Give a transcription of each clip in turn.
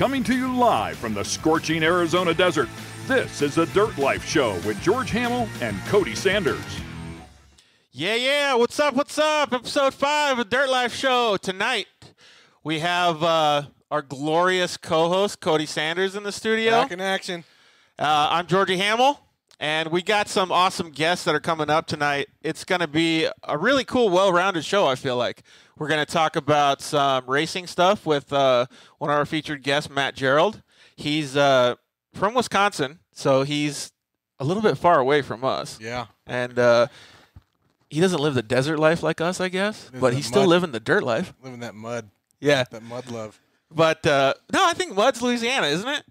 Coming to you live from the scorching Arizona desert, this is the Dirt Life Show with George Hamill and Cody Sanders. Yeah, what's up? Episode 5 of Dirt Life Show. Tonight, we have our glorious co-host, Cody Sanders, in the studio. Back in action. I'm Georgie Hamill, and we got some awesome guests that are coming up tonight. It's going to be a really cool, well-rounded show, I feel like. We're going to talk about some racing stuff with one of our featured guests, Matt Gerald. He's from Wisconsin, so he's a little bit far away from us. Yeah. And he doesn't live the desert life like us, I guess, but he's still living the dirt life. Living that mud. Yeah. That mud love. But, no, I think mud's Louisiana, isn't it?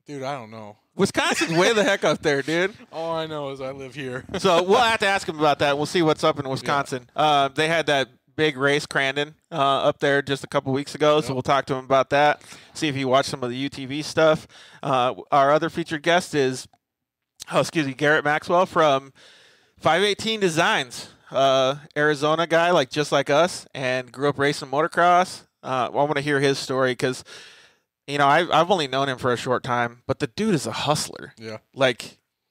Dude, I don't know. Wisconsin's way the heck up there, dude. All I know is I live here. So we'll have to ask him about that. We'll see what's up in Wisconsin. Yeah. They had that big race, Crandon, up there just a couple weeks ago, so we'll talk to him about that, see if he watched some of the UTV stuff. Our other featured guest is, Garrett Maxwell from 518 Designs. Arizona guy, just like us, and grew up racing motocross. I want to hear his story because, I've only known him for a short time, but the dude is a hustler. Yeah.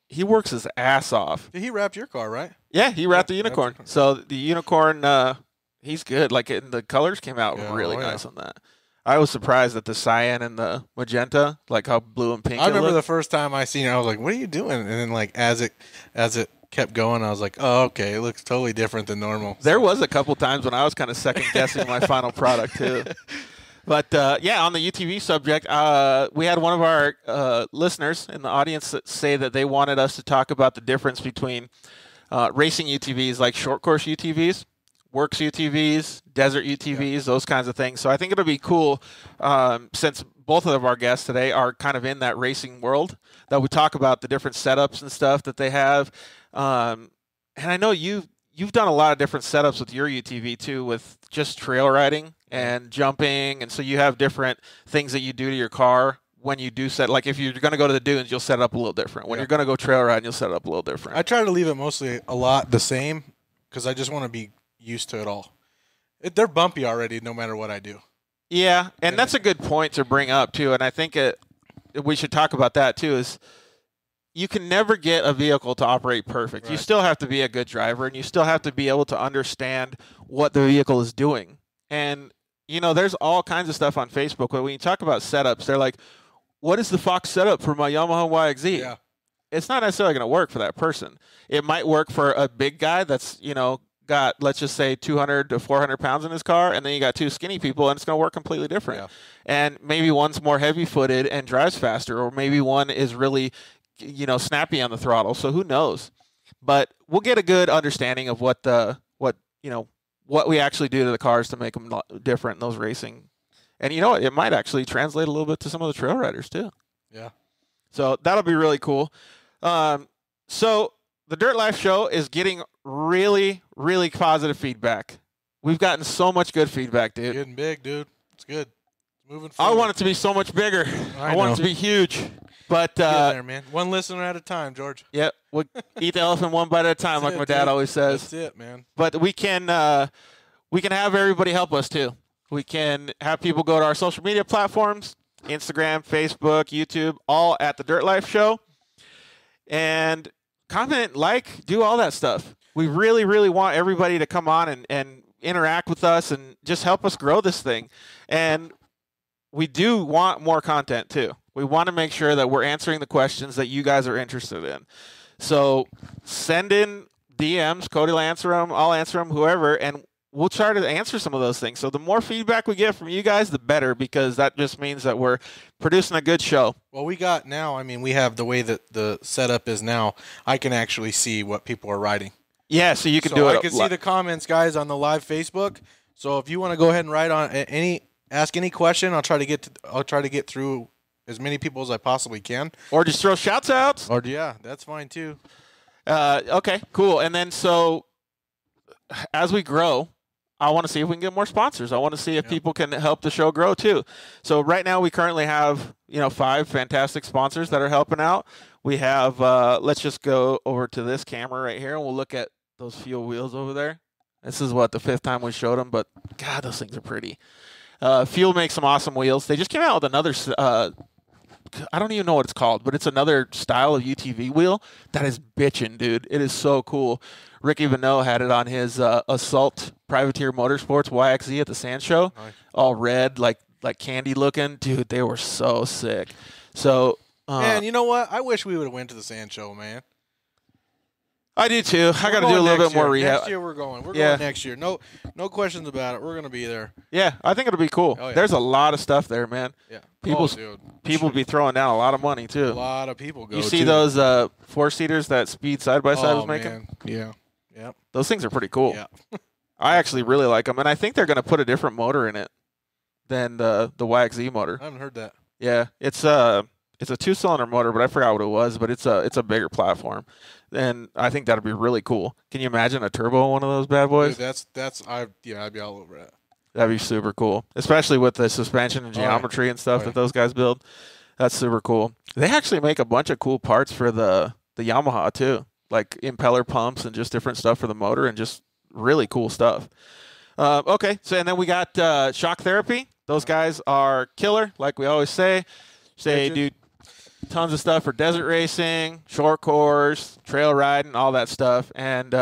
He works his ass off. He wrapped your car, right? Yeah, he wrapped the Unicorn. So the Unicorn, he's good. And the colors came out really nice on that. I was surprised at the cyan and the magenta, how blue and pink. I remember the first time I seen it, I was like, "What are you doing?" And then, as it kept going, I was like, "Oh, okay, it looks totally different than normal." There was a couple times when I was kind of second guessing my final product too. But on the UTV subject, we had one of our listeners in the audience that say that they wanted us to talk about the difference between racing UTVs like ShortCourse UTVs, WORCS UTVs, desert UTVs, those kinds of things. So I think it'll be cool since both of our guests today are kind of in that racing world that we talk about the different setups and stuff that they have. And I know you've done a lot of different setups with your UTV too, with just trail riding and jumping, and so you have different things that you do to your car when you do set. If you're going to go to the dunes, you'll set it up a little different. When you're going to go trail riding, you'll set it up a little different. I try to leave it mostly a lot the same because I just want to be used to it all. They're bumpy already, no matter what I do. Yeah, and that's a good point to bring up too, and I think we should talk about that too. Is you can never get a vehicle to operate perfect. Right. You still have to be a good driver, and you still have to be able to understand what the vehicle is doing. And there's all kinds of stuff on Facebook, but when you talk about setups, they're like, what is the Fox setup for my Yamaha YXZ? Yeah. It's not necessarily going to work for that person. It might work for a big guy that's, got, let's just say, 200 to 400 pounds in his car, and then you got two skinny people, and it's going to work completely different. Yeah. And maybe one's more heavy-footed and drives faster, or maybe one is really, snappy on the throttle, so who knows? But we'll get a good understanding of what we actually do to the cars to make them different in those racing. And it might actually translate a little bit to some of the trail riders too. Yeah. So that'll be really cool. So the Dirt Life Show is getting really, really positive feedback. We've gotten so much good feedback, dude. Getting big, dude. It's good. It's moving forward. I want it to be so much bigger. I want it to be huge. But get there, man. One listener at a time, George. Yep. We'll eat the elephant one bite at a time, my dad always says. That's it, man. But we can have everybody help us too. We can have people go to our social media platforms, Instagram, Facebook, YouTube, all at the Dirt Life Show. And comment, do all that stuff. We really, really want everybody to come on and interact with us and just help us grow this thing. And we do want more content too. We want to make sure that we're answering the questions that you guys are interested in. So send in DMs. Cody will answer them. I'll answer them, whoever, and we'll try to answer some of those things. So the more feedback we get from you guys, the better, because that just means that we're producing a good show. Well, we have the way that the setup is now, I can actually see what people are writing. Yeah, so you can do it. I can see the comments, guys, on the live Facebook. So if you want to go ahead and write on ask any question, I'll try to get through as many people as I possibly can. Or just throw shouts outs. Or yeah, that's fine too. Okay, cool. And then so as we grow, I want to see if we can get more sponsors. I want to see if people can help the show grow too. So right now we currently have, 5 fantastic sponsors that are helping out. We have, let's just go over to this camera right here and we'll look at those fuel wheels over there. This is the 5th time we showed them, but God, those things are pretty. Fuel makes some awesome wheels. They just came out with another. I don't even know what it's called, but it's another style of UTV wheel that is bitchin', dude. It is so cool. Ricky Vanneau had it on his Assault Privateer Motorsports YXZ at the Sand Show, Nice. all red, like candy looking. Dude, they were so sick. So, Man, you know what? I wish we would have went to the Sand Show, man. I do too. I got to We're do a going little next bit more year. rehab. Next year we're going. We're Yeah. going next year. No questions about it. We're going to be there. Yeah, I think it'll be cool. Oh, yeah. There's a lot of stuff there, man. Yeah. People Dude. be throwing down a lot of money A too. lot of people go. You see too. those four-seaters that Speed side by side Oh, was making? man. Yeah. Yep. Those things are pretty cool. Yeah. I actually really like them, and I think they're going to put a different motor in it than the YXZ motor. I haven't heard that. Yeah, it's a 2-cylinder motor, but I forgot what it was. But it's a bigger platform, and I think that'd be really cool. Can you imagine a turbo on one of those bad boys? Dude, I'd be all over that. That'd be super cool, especially with the suspension and geometry and stuff that those guys build. That's super cool. They actually make a bunch of cool parts for the Yamaha too, like impeller pumps and just different stuff for the motor and just really cool stuff. Okay, so and then we got shock therapy. Those guys are killer, like we always say. They do tons of stuff for desert racing, short course, trail riding, all that stuff. And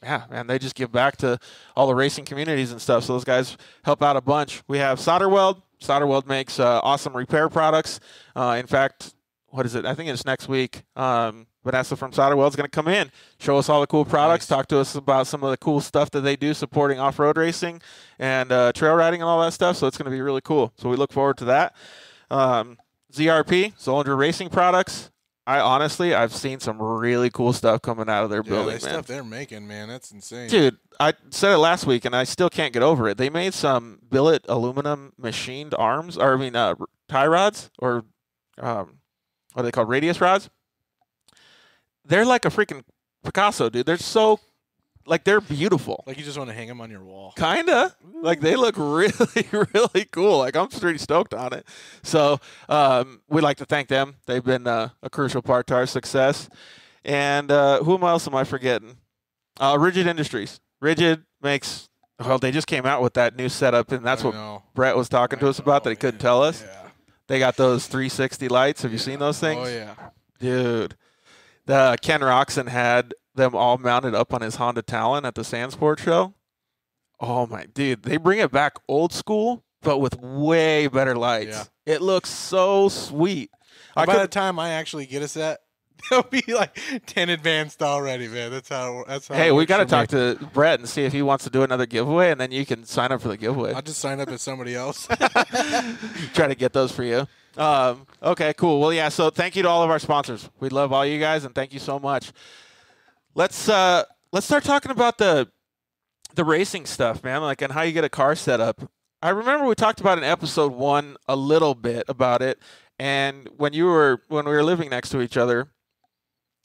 yeah, man, they just give back to all the racing communities and stuff. So those guys help out a bunch. We have Solder Weld. Solder Weld makes awesome repair products. In fact, what is it? I think it's next week. Vanessa from Solder Weld is going to come in, show us all the cool products, talk to us about some of the cool stuff that they do supporting off-road racing and trail riding and all that stuff. So it's going to be really cool. So we look forward to that. ZRP, Zollinger Racing Products. I've seen some really cool stuff coming out of their building, man. Stuff they're making, man, that's insane. Dude, I said it last week, and I still can't get over it. They made some billet aluminum machined arms, or tie rods, or what are they called, radius rods? They're like a freaking Picasso, dude. They're so, they're beautiful. Like you just want to hang them on your wall. Kinda. Like they look really, really cool. Like I'm pretty stoked on it. So we'd like to thank them. They've been a crucial part to our success. And who else am I forgetting? Rigid Industries. Rigid makes, they just came out with that new setup, and that's what Brett was talking to us about that he couldn't tell us. Yeah. They got those 360 lights. Have you seen those things? Oh, yeah. Dude. Ken Roxon had them all mounted up on his Honda Talon at the Sandsport show. Oh, my dude. They bring it back old school, but with way better lights. Yeah. It looks so sweet. By the time I actually get a set, they'll be like 10 advanced already, man. That's how Hey, we got to talk to to Brett and see if he wants to do another giveaway, and then you can sign up for the giveaway. I'll just sign up as somebody else. Try to get those for you. Okay, cool. Well, yeah, so thank you to all of our sponsors. We love all you guys, and thank you so much. Let's start talking about the racing stuff, man, and how you get a car set up. I remember we talked about in episode 1 a little bit about it, and when we were living next to each other,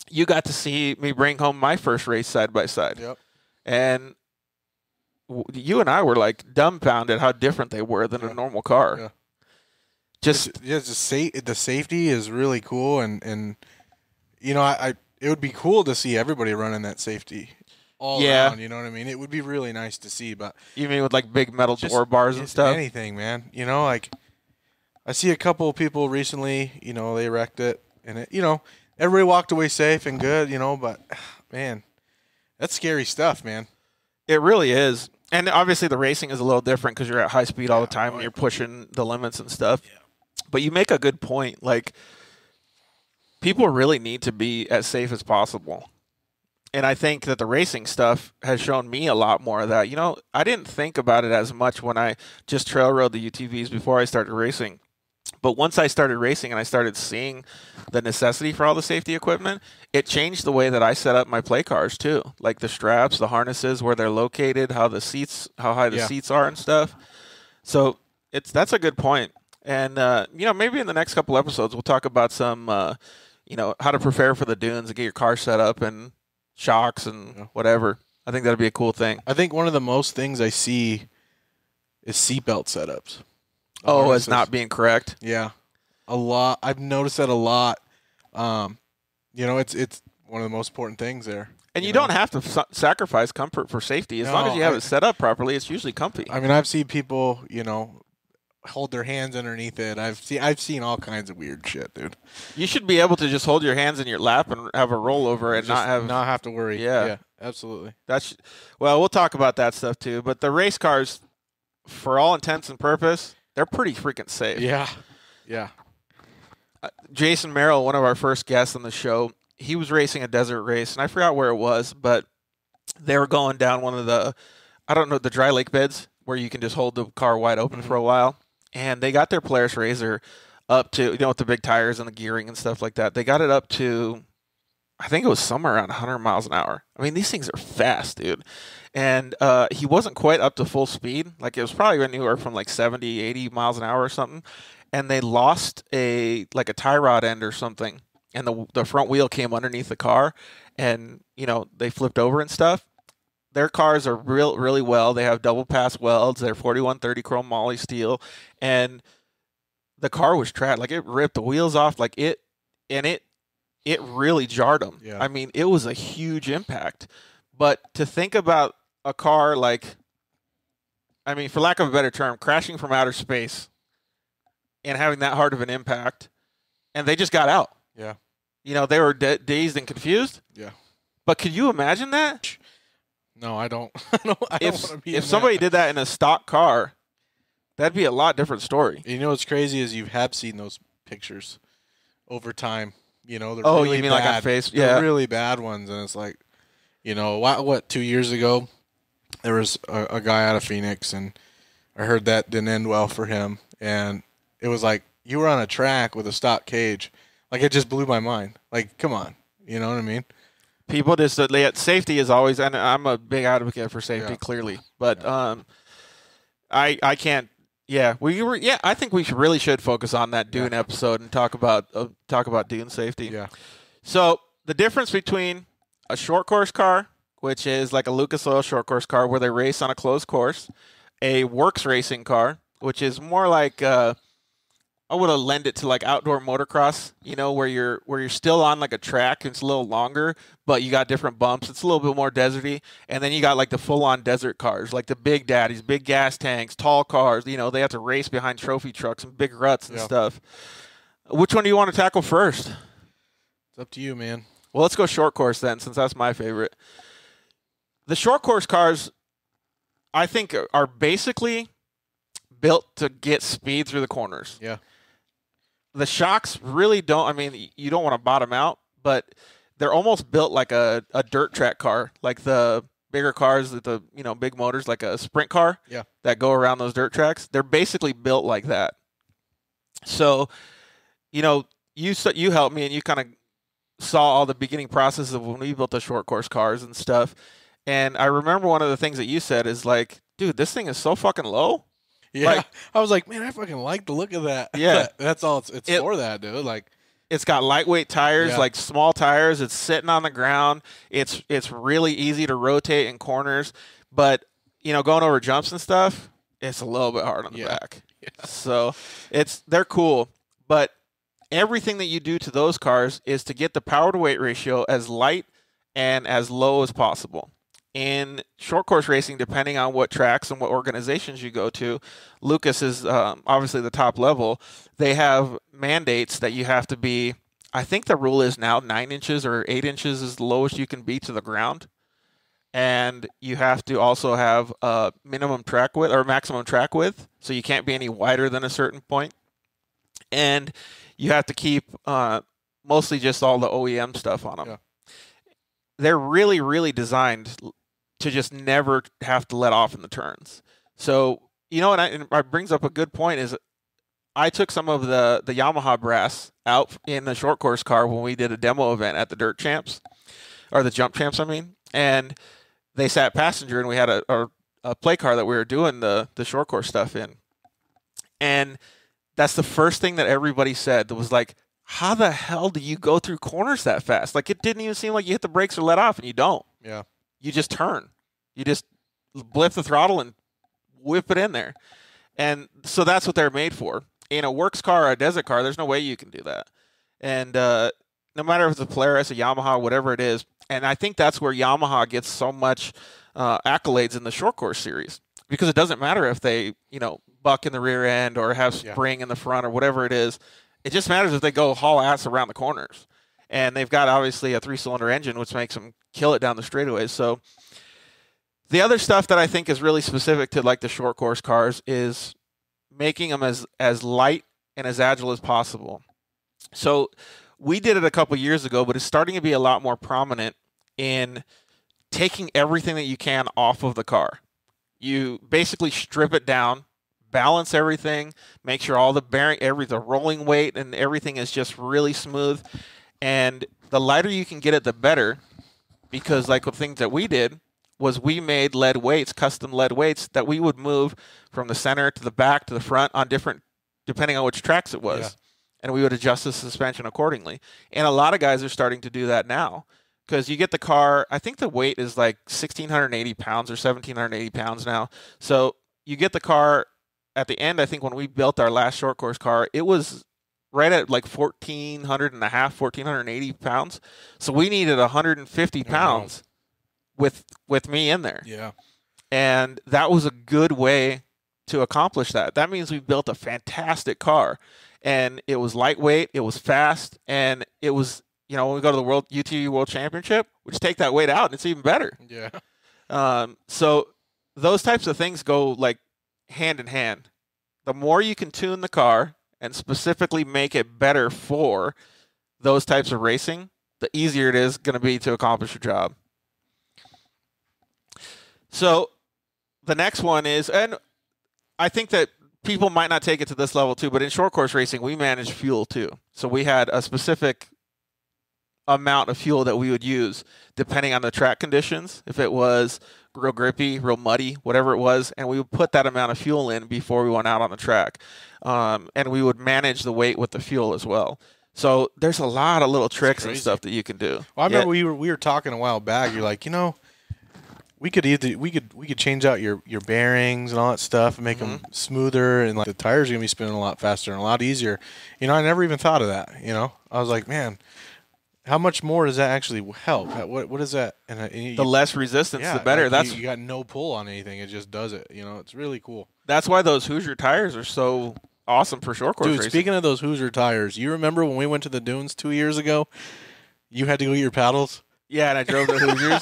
you got to see me bring home my first race side by side. Yep. And you and I were dumbfounded how different they were than a normal car. Yeah. The safety is really cool, and it would be cool to see everybody running that safety all around. You know what I mean? It would be really nice to see. But you mean with big metal door bars and stuff? Anything, man. I see a couple of people recently. They wrecked it, and everybody walked away safe and good. But man, that's scary stuff, man. It really is. And obviously the racing is a little different because you're at high speed all the time and you're pushing the limits and stuff. Yeah. But you make a good point. People really need to be as safe as possible. And I think that the racing stuff has shown me a lot more of that. I didn't think about it as much when I just trail rode the UTVs before I started racing. But once I started racing and I started seeing the necessity for all the safety equipment, it changed the way that I set up my play cars too. Like the straps, the harnesses, where they're located, how high the seats are and stuff. So that's a good point. And maybe in the next couple episodes we'll talk about some how to prepare for the dunes and get your car set up and shocks and whatever. I think that'd be a cool thing. I think one of the most things I see is seatbelt setups. Oh, it's not being correct. Yeah, a lot. I've noticed that a lot. It's one of the most important things there. And you don't have to sacrifice comfort for safety. As long as you have it set up properly, it's usually comfy. I mean, I've seen people, hold their hands underneath it. I've seen all kinds of weird shit, dude. You should be able to just hold your hands in your lap and have a rollover and Just not have to worry. Yeah, absolutely. Well, we'll talk about that stuff too. But the race cars, for all intents and purpose, they're pretty freaking safe. Yeah. Jason Merrill, one of our first guests on the show, he was racing a desert race, and I forgot where it was, but they were going down one of the, I don't know, the dry lake beds where you can just hold the car wide open for a while. And they got their Polaris RZR up to, with the big tires and the gearing and stuff like that. They got it up to, I think it was somewhere around 100 miles an hour. I mean, these things are fast, dude. And he wasn't quite up to full speed. Like, it was probably anywhere from like 70, 80 miles an hour or something. And they lost a tie rod end or something. And the front wheel came underneath the car. And, they flipped over and stuff. Their cars are really well. They have double pass welds. They're 4130 chrome moly steel. And the car was trashed. Like, it ripped the wheels off. Like, it really jarred them. Yeah. I mean, it was a huge impact. But to think about a car like, I mean, for lack of a better term, crashing from outer space and having that hard of an impact, and they just got out. Yeah. They were dazed and confused. Yeah. But could you imagine that? No, I don't. I don't want to be. If somebody did that in a stock car, that'd be a lot different story. What's crazy is you have seen those pictures over time. They're oh, really you mean bad. like on Facebook? They're Yeah, really bad ones, and it's like, what 2 years ago, there was a guy out of Phoenix, and I heard that didn't end well for him, and it was like you were on a track with a stock cage. Like, it just blew my mind. Like, come on, you know what I mean? People just safety is always, and I'm a big advocate for safety, clearly. But I can't. Yeah, I think we really should focus on that Dune episode and talk about Dune safety. Yeah. So the difference between a short course car, which is like a Lucas Oil short course car where they race on a closed course, a WORCS racing car, which is more like I would have lend it to like outdoor motocross, where you're still on like a track and it's a little longer, but you got different bumps. It's a little bit more deserty. And then you got like the full-on desert cars, like the big daddies, big gas tanks, tall cars. They have to race behind trophy trucks and big ruts and stuff. Which one do you want to tackle first? It's up to you, man. Well, let's go short course then, since that's my favorite. The short course cars, I think, are basically built to get speed through the corners. Yeah. The shocks really don't, I mean, you don't want to bottom out, but they're almost built like a dirt track car, like the bigger cars with the, big motors, like a sprint car that go around those dirt tracks. They're basically built like that. So, you helped me and you kind of saw all the beginning process of when we built the short course cars and stuff. And I remember one of the things that you said is like, dude, this thing is so fucking low. Yeah, I was like, man, I fucking like the look of that. Yeah, that's all. It's for that, dude. Like, it's got lightweight tires, like small tires. It's sitting on the ground. It's really easy to rotate in corners, but going over jumps and stuff, it's a little bit hard on the back. Yeah. So they're cool, but everything that you do to those cars is to get the power to weight ratio as light and as low as possible. In short course racing, depending on what tracks and what organizations you go to, Lucas is obviously the top level. They have mandates that you have to be, I think the rule is now 9 inches or 8 inches is the lowest you can be to the ground. And you have to also have a minimum track width or maximum track width. So you can't be any wider than a certain point. And you have to keep mostly just all the OEM stuff on them. Yeah. They're really, really designed to just never have to let off in the turns. So, and it brings up a good point is I took some of the Yamaha brass out in the short course car when we did a demo event at the Dirt Champs, or the Jump Champs, I mean, and they sat passenger and we had a play car that we were doing the short course stuff in. And that's the first thing that everybody said that was like, how the hell do you go through corners that fast? Like, it didn't even seem like you hit the brakes or let off, and you don't. Yeah. You just turn. You just blip the throttle and whip it in there. And so that's what they're made for. In a WORCS car or a desert car, there's no way you can do that. And no matter if it's a Polaris, a Yamaha, whatever it is, and I think that's where Yamaha gets so much accolades in the short course series. Because it doesn't matter if they, buck in the rear end or have spring in the front or whatever it is. It just matters if they go haul ass around the corners. And they've got, obviously, a 3-cylinder engine, which makes them kill it down the straightaways. So the other stuff that I think is really specific to, like, the short course cars is making them as light and as agile as possible. So we did it a couple years ago, but it's starting to be a lot more prominent in taking everything that you can off of the car. You basically strip it down, balance everything, make sure all the the rolling weight and everything is just really smooth. And the lighter you can get it, the better, because like the things that we did was we made lead weights, custom lead weights that we would move from the center to the back to the front on different, depending on which tracks it was. Yeah. And we would adjust the suspension accordingly. And a lot of guys are starting to do that now. Because you get the car, I think the weight is like 1,680 pounds or 1,780 pounds now. So you get the car at the end. I think when we built our last short course car, it was right at like 1,480 pounds. So we needed 150 pounds with me in there. Yeah. And that was a good way to accomplish that. That means we built a fantastic car. And it was lightweight, it was fast, and it was, when we go to the UTV World Championship, we just take that weight out, and it's even better. Yeah. So those types of things go, like, hand in hand. The more you can tune the car and specifically make it better for those types of racing, the easier it is going to be to accomplish your job. So the next one is, and I think that people might not take it to this level too, but in short course racing, we manage fuel too. So we had a specific amount of fuel that we would use depending on the track conditions. If it was real grippy, real muddy, whatever it was, and we would put that amount of fuel in before we went out on the track. And we would manage the weight with the fuel as well. So there's a lot of little tricks and stuff that you can do. Well, I remember we were talking a while back. You're like, we could change out your bearings and all that stuff and make them smoother, and like the tires are gonna be spinning a lot faster and a lot easier. I never even thought of that. I was like, man, how much more does that actually help? What is that? The less resistance, the better. Like you got no pull on anything; it just does it. It's really cool. That's why those Hoosier tires are so awesome for short course racing. Speaking of those Hoosier tires, you remember when we went to the dunes 2 years ago? You had to go get your paddles. Yeah, and I drove the Hoosiers.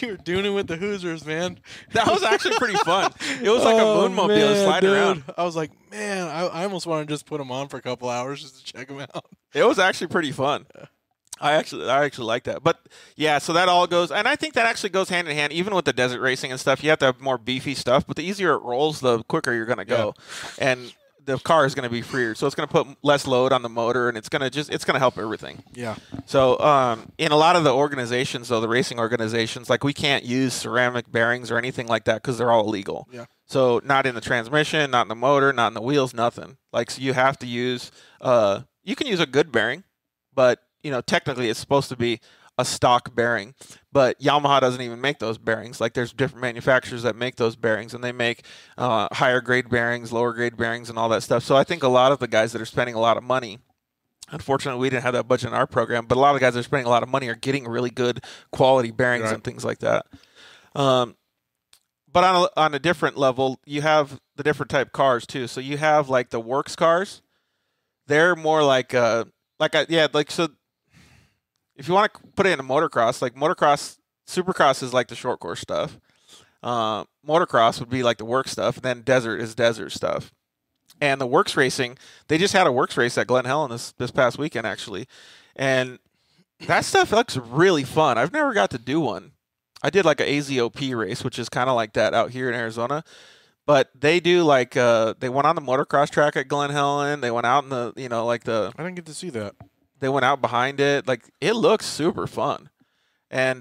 You were dooning with the Hoosiers, man. That was actually pretty fun. It was like a moonmobile sliding around. I was like, man, I almost want to just put them on for a couple hours just to check them out. It was actually pretty fun. I actually like that. But yeah, so that all goes, and I think that actually goes hand in hand, even with the desert racing and stuff. You have to have more beefy stuff, but the easier it rolls, the quicker you're going to go. Yeah. And the car is going to be freer, so it's going to put less load on the motor, and it's going to help everything. Yeah. So in a lot of the organizations, though, the racing organizations, like we can't use ceramic bearings or anything like that because they're all illegal. Yeah. So not in the transmission, not in the motor, not in the wheels, nothing. Like, so you have to use you can use a good bearing, but technically it's supposed to be a stock bearing, but Yamaha doesn't even make those bearings. Like, there's different manufacturers that make those bearings, and they make higher grade bearings, lower grade bearings, and all that stuff. So I think a lot of the guys that are spending a lot of money, unfortunately we didn't have that budget in our program, but a lot of the guys that are spending a lot of money are getting really good quality bearings and things like that. But on a different level, you have the different type cars too. So you have like the WORCS cars. They're more so if you want to put it in a motocross, like motocross, supercross is like the short course stuff. Motocross would be like the WORCS stuff, and then desert is desert stuff. And the WORCS racing, they just had a WORCS race at Glen Helen this past weekend, actually. And that stuff looks really fun. I've never got to do one. I did like a AZOP race, which is kind of like that out here in Arizona. But they do like, they went on the motocross track at Glen Helen. They went out in the, I didn't get to see that. They went out behind it. Like, it looks super fun. And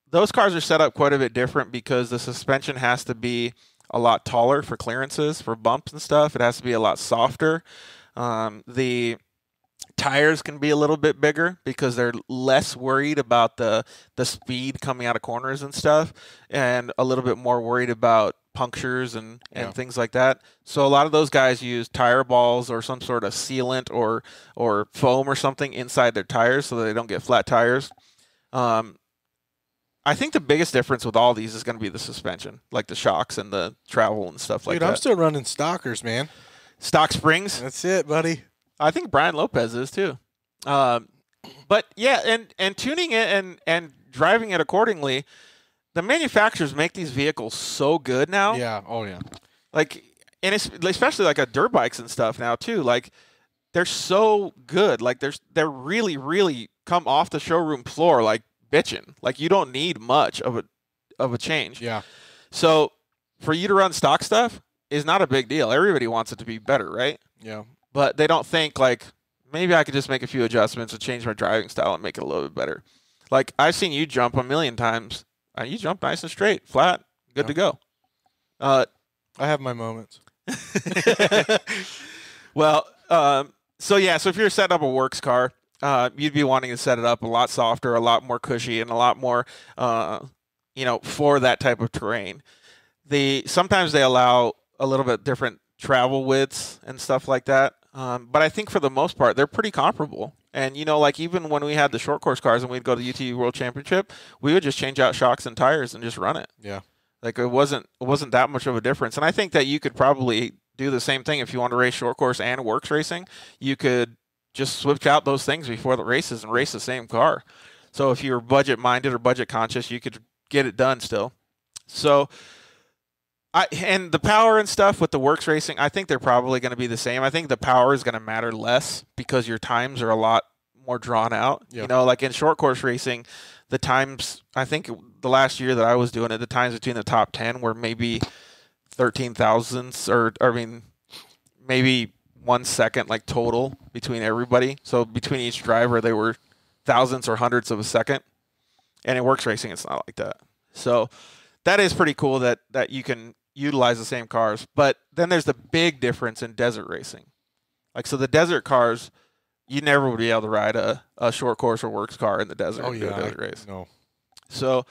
those cars are set up quite a bit different because the suspension has to be a lot taller for clearances, for bumps and stuff. It has to be a lot softer. The tires can be a little bit bigger because they're less worried about the speed coming out of corners and stuff, and a little bit more worried about punctures and things like that. So a lot of those guys use tire balls or some sort of sealant or foam or something inside their tires so that they don't get flat tires. I think the biggest difference with all these is going to be the suspension, like the shocks and the travel and stuff like that. Dude, I'm still running stockers, man. Stock springs. That's it, buddy. I think Brian Lopez is too. But yeah, and tuning it and driving it accordingly, the manufacturers make these vehicles so good now. Yeah. Oh yeah. Like, and it's, especially like dirt bikes and stuff now too. Like, they're so good. Like, they're really, really come off the showroom floor like bitching. Like, you don't need much of a change. Yeah. So for you to run stock stuff is not a big deal. Everybody wants it to be better, right? Yeah. But they don't think like, maybe I could just make a few adjustments and change my driving style and make it a little bit better. Like, I've seen you jump a million times. You jump nice and straight, flat, good to go. I have my moments. Well, so if you're setting up a WORCS car, you'd be wanting to set it up a lot softer, a lot more cushy, and a lot more, for that type of terrain. Sometimes they allow a little bit different travel widths and stuff like that. But I think for the most part, they're pretty comparable. And, like even when we had the short course cars and we'd go to the UTV World Championship, we would just change out shocks and tires and just run it. Yeah. Like, it wasn't that much of a difference. And I think that you could probably do the same thing if you want to race short course and WORCS racing. You could just switch out those things before the races and race the same car. So if you're budget minded or budget conscious, you could get it done still. So and the power and stuff with the WORCS racing, I think they're probably going to be the same. I think the power is going to matter less because your times are a lot more drawn out. Yep. Like in short course racing, the times, I think the last year that I was doing it, the times between the top 10 were maybe 13 thousandths maybe 1 second like total between everybody. So between each driver, they were thousandths or hundredths of a second. And in WORCS racing, it's not like that. So that is pretty cool that you can utilize the same cars. But then there's the big difference in desert racing. Like, so the desert cars, you never would be able to ride a short course or WORCS car in the desert. Oh, yeah. Do a desert race. No. So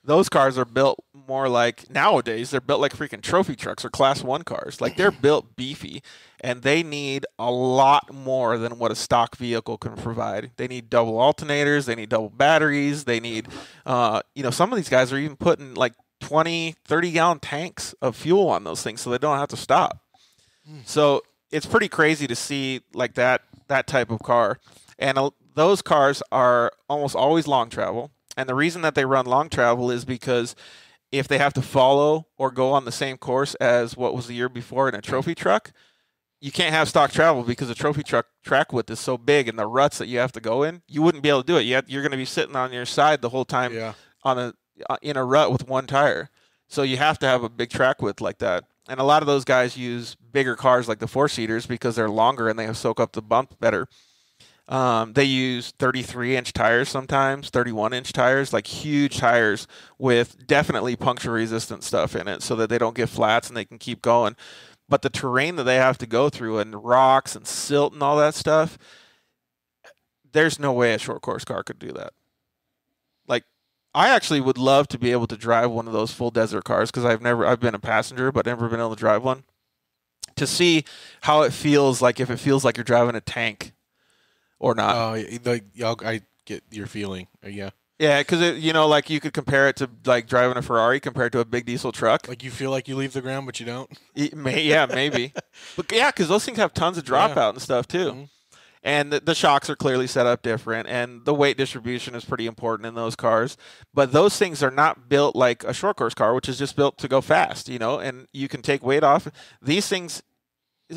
those cars are built more like, nowadays, they're built like freaking trophy trucks or class 1 cars. Like, they're built beefy, and they need a lot more than what a stock vehicle can provide. They need double alternators. They need double batteries. They need, some of these guys are even putting like 20, 30-gallon tanks of fuel on those things so they don't have to stop. So it's pretty crazy to see like that type of car. And those cars are almost always long travel. And the reason that they run long travel is because if they have to follow or go on the same course as what was the year before in a trophy truck, you can't have stock travel because the trophy truck track width is so big and the ruts that you have to go in, you wouldn't be able to do it. You're going to be sitting on your side the whole time in a rut with one tire. So you have to have a big track width like that. And a lot of those guys use bigger cars like the 4-seaters because they're longer and they soak up the bump better. They use 33-inch tires sometimes, 31-inch tires, like huge tires with definitely puncture-resistant stuff in it so that they don't get flats and they can keep going. But the terrain that they have to go through and rocks and silt and all that stuff, there's no way a short course car could do that. Like, I actually would love to be able to drive one of those full desert cars because I've been a passenger but never been able to drive one, to see how it feels like, if it feels like you're driving a tank or not. I get your feeling. Yeah. Yeah, because like you could compare it to like driving a Ferrari compared to a big diesel truck. Like, you feel like you leave the ground, but you don't. Yeah, maybe. But yeah, because those things have tons of dropout and stuff too. Mm-hmm. And the shocks are clearly set up different, and the weight distribution is pretty important in those cars. But those things are not built like a short course car, which is just built to go fast, and you can take weight off. These things,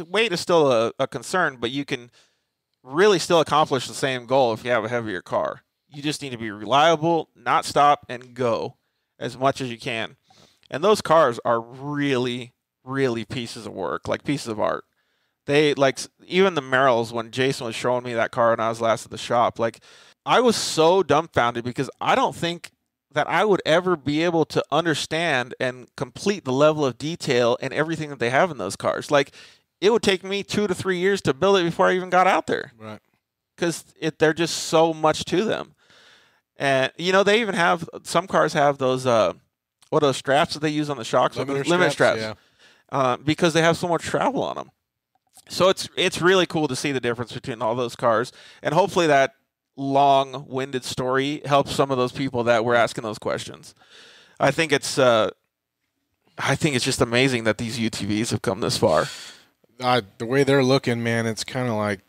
weight is still a concern, but you can really still accomplish the same goal if you have a heavier car. You just need to be reliable, not stop, and go as much as you can. And those cars are really, really pieces of work, like pieces of art. They, like, even the Merrills, when Jason was showing me that car and I was last at the shop, like, I was so dumbfounded because I don't think that I would ever be able to understand and complete the level of detail and everything that they have in those cars. Like, it would take me 2 to 3 years to build it before I even got out there. Right. Because they're just so much to them. And, they even have, some cars have those, those straps that they use on the shocks? Limiter straps. Yeah. Because they have so much travel on them. So it's really cool to see the difference between all those cars, and hopefully that long-winded story helps some of those people that were asking those questions. I think it's just amazing that these UTVs have come this far. The way they're looking, man, it's kind of like,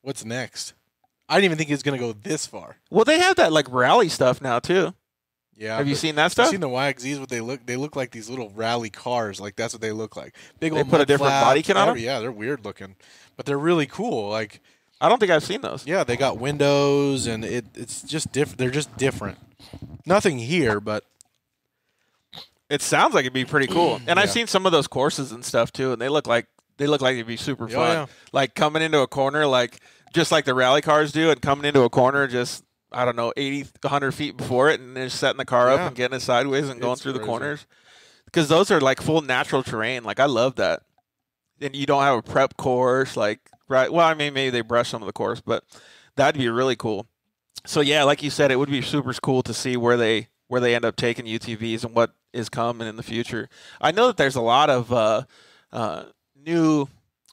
what's next? I didn't even think it was going to go this far. Well, they have that like rally stuff now too. Yeah. Have you seen that stuff? I've seen the YXZs. What they look like these little rally cars. Like that's what they look like. Big old they put a different body kit on them. Yeah, they're weird looking, but they're really cool. Like I don't think I've seen those. Yeah, they got windows, and it's just different. They're just different. Nothing here, but it sounds like it'd be pretty cool. And I've seen some of those courses and stuff too, and they look like it'd be super fun. Yeah. Like coming into a corner, like just like the rally cars do, and coming into a corner just, I don't know, 80, 100 feet before it, and just setting the car up and getting it sideways and going through the corners. Because those are like full natural terrain. Like I love that. And you don't have a prep course, like, right? Well, I mean, maybe they brush some of the course, but that'd be really cool. So yeah, like you said, it would be super cool to see where they end up taking UTVs and what is coming in the future. I know that there's a lot of new,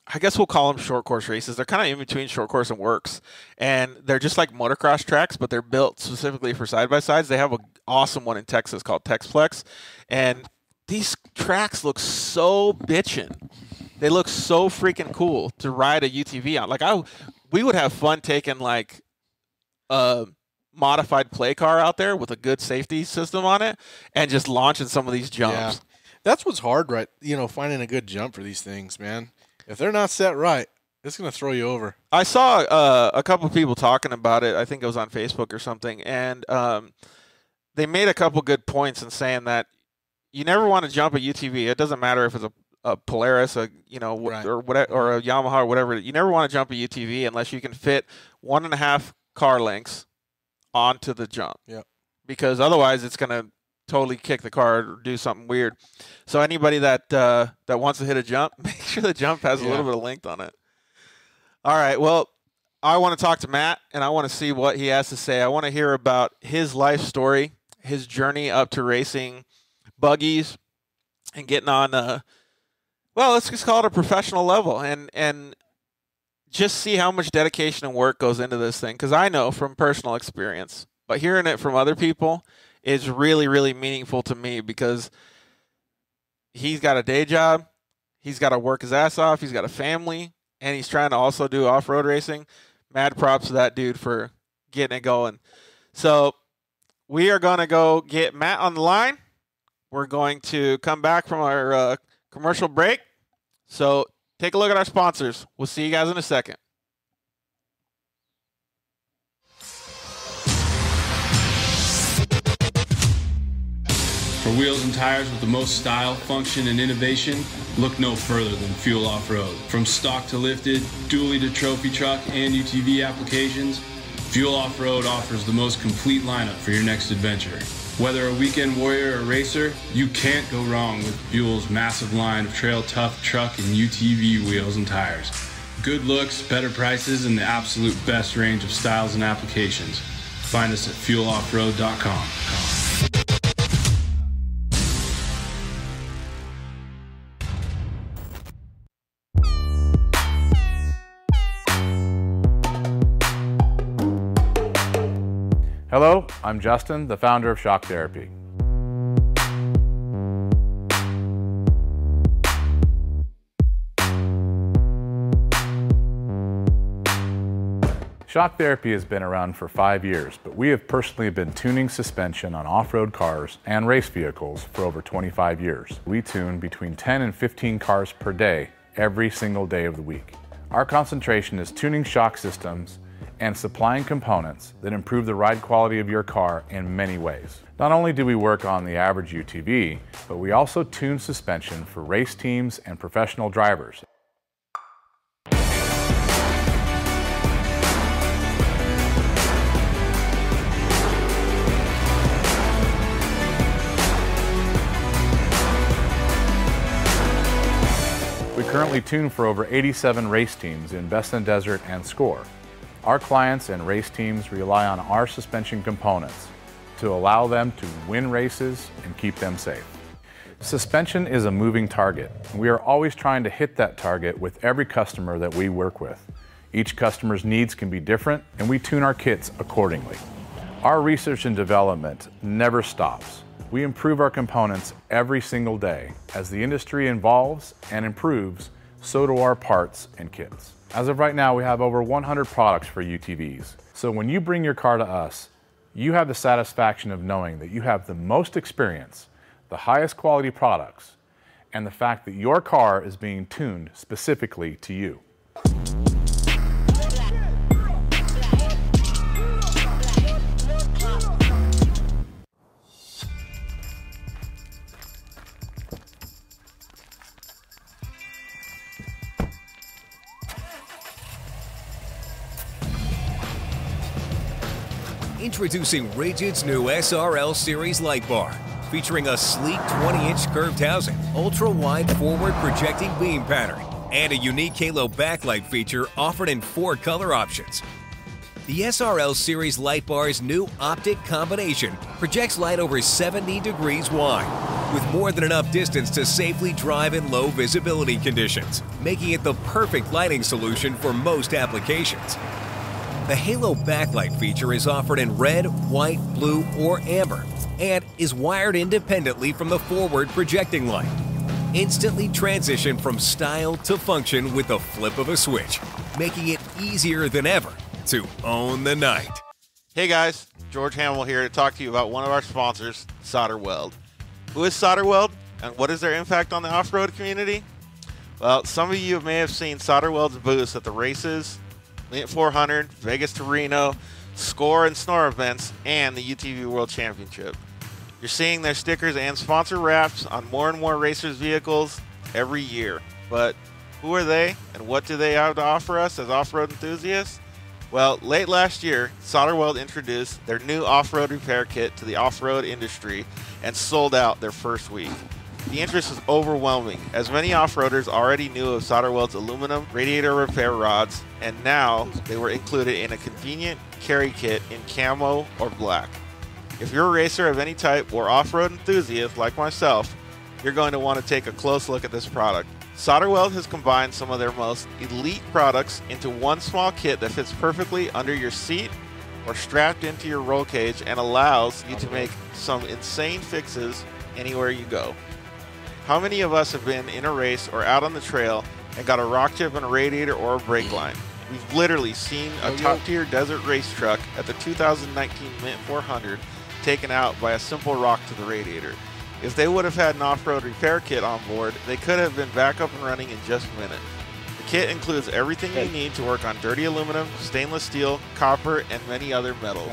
I guess we'll call them short course races. They're kind of in between short course and WORCS, and they're just like motocross tracks, but they're built specifically for side-by-sides. They have an awesome one in Texas called Texplex, and these tracks look so bitchin'. They look so freaking cool to ride a UTV on. Like we would have fun taking like a modified play car out there with a good safety system on it and just launching some of these jumps. Yeah. That's what's hard, right? Finding a good jump for these things, man. If they're not set right, it's going to throw you over. I saw a couple of people talking about it. I think it was on Facebook or something, and they made a couple good points in saying that you never want to jump a UTV. It doesn't matter if it's a Polaris, or whatever, or a Yamaha or whatever. You never want to jump a UTV unless you can fit 1.5 car lengths onto the jump. Yeah. Because otherwise, it's going to totally kick the car or do something weird. So anybody that wants to hit a jump, make sure the jump has a little bit of length on it. All right. Well, I want to talk to Matt, and I want to see what he has to say. I want to hear about his life story, his journey up to racing buggies and getting on let's just call it a professional level, and just see how much dedication and work goes into this thing. Because I know from personal experience, but hearing it from other people is really, really meaningful to me, because he's got a day job, he's got to work his ass off, he's got a family, and he's trying to also do off-road racing. Mad props to that dude for getting it going. So we are going to go get Matt on the line. We're going to come back from our commercial break. So take a look at our sponsors. We'll see you guys in a second. For wheels and tires with the most style, function, and innovation, look no further than Fuel Off-Road. From stock to lifted, dually to trophy truck, and UTV applications, Fuel Off-Road offers the most complete lineup for your next adventure. Whether a weekend warrior or racer, you can't go wrong with Fuel's massive line of trail tough truck and UTV wheels and tires. Good looks, better prices, and the absolute best range of styles and applications. Find us at fueloffroad.com. Hello, I'm Justin, the founder of Shock Therapy. Shock Therapy has been around for 5 years, but we have personally been tuning suspension on off-road cars and race vehicles for over 25 years. We tune between 10 and 15 cars per day, every single day of the week. Our concentration is tuning shock systems and supplying components that improve the ride quality of your car in many ways. Not only do we work on the average UTV, but we also tune suspension for race teams and professional drivers. We currently tune for over 87 race teams in Best in Desert and Score. Our clients and race teams rely on our suspension components to allow them to win races and keep them safe. Suspension is a moving target, and we are always trying to hit that target with every customer that we work with. Each customer's needs can be different, and we tune our kits accordingly. Our research and development never stops. We improve our components every single day. As the industry evolves and improves, so do our parts and kits. As of right now, we have over 100 products for UTVs. So when you bring your car to us, you have the satisfaction of knowing that you have the most experience, the highest quality products, and the fact that your car is being tuned specifically to you. Introducing Rigid's new SRL Series light bar, featuring a sleek 20-inch curved housing, ultra-wide forward projecting beam pattern, and a unique halo backlight feature offered in 4 color options. The SRL Series light bar's new optic combination projects light over 70 degrees wide, with more than enough distance to safely drive in low visibility conditions, making it the perfect lighting solution for most applications. The halo backlight feature is offered in red, white, blue, or amber, and is wired independently from the forward projecting light. Instantly transition from style to function with the flip of a switch, making it easier than ever to own the night. Hey guys, George Hamill here to talk to you about one of our sponsors, Solder Weld. Who is Solder Weld, and what is their impact on the off-road community? Well, some of you may have seen Solder Weld's booths at the races, Mint 400, Vegas to Reno, Score and Snore events, and the UTV World Championship. You're seeing their stickers and sponsor wraps on more and more racers' vehicles every year. But who are they, and what do they have to offer us as off-road enthusiasts? Well, late last year, Solder Weld introduced their new off-road repair kit to the off-road industry and sold out their first week. The interest was overwhelming, as many off-roaders already knew of Solder Weld's aluminum radiator repair rods, and now they were included in a convenient carry kit in camo or black. If you're a racer of any type or off-road enthusiast like myself, you're going to want to take a close look at this product. Solder Weld has combined some of their most elite products into one small kit that fits perfectly under your seat or strapped into your roll cage and allows you to make some insane fixes anywhere you go. How many of us have been in a race or out on the trail and got a rock chip in a radiator or a brake line? We've literally seen a top-tier desert race truck at the 2019 Mint 400 taken out by a simple rock to the radiator. If they would have had an off-road repair kit on board, they could have been back up and running in just a minute. The kit includes everything you need to work on dirty aluminum, stainless steel, copper, and many other metals.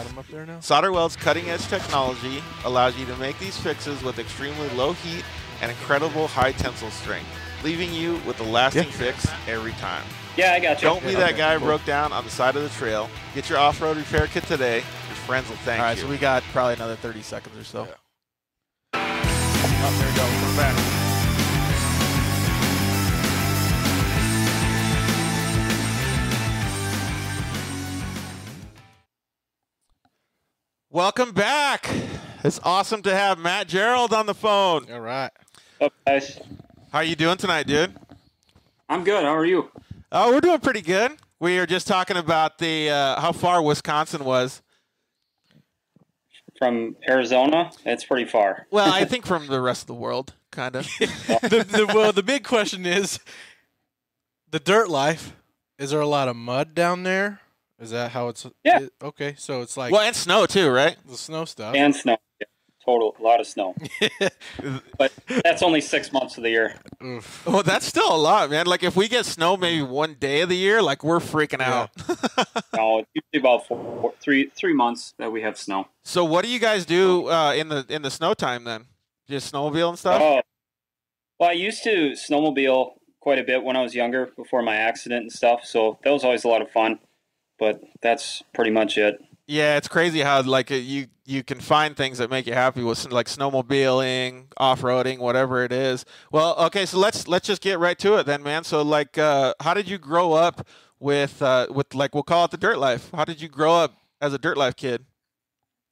Solder Weld's cutting-edge technology allows you to make these fixes with extremely low heat and incredible high tensile strength, leaving you with a lasting fix every time. Yeah, I got you. Don't be that guy who broke down on the side of the trail. Get your off-road repair kit today. Your friends will thank you. All right, so we got probably another 30 seconds or so. Oh, there we go. Come back. Welcome back. It's awesome to have Matt Gerald on the phone. All right. What's up, guys? How you doing tonight, dude? I'm good. How are you? Oh, we're doing pretty good. We were just talking about the how far Wisconsin was. From Arizona? It's pretty far. Well, I think from the rest of the world, kind of. The big question is the dirt life. Is there a lot of mud down there? Is that how it's? Yeah. Okay, so it's like and snow too, right? The snow stuff and snow. Yeah, a lot of snow. But that's only 6 months of the year. Oof. Well, that's still a lot, man. Like if we get snow maybe one day of the year, like we're freaking out. No, it's usually about 3 months that we have snow. So what do you guys do in the snow time then? Just snowmobile and stuff? Well, I used to snowmobile quite a bit when I was younger before my accident and stuff. So that was always a lot of fun. But that's pretty much it. Yeah, it's crazy how like you can find things that make you happy with like snowmobiling, off-roading, whatever it is. Well, okay, so let's just get right to it then, man. So like, how did you grow up with like we'll call it the dirt life? How did you grow up as a dirt life kid?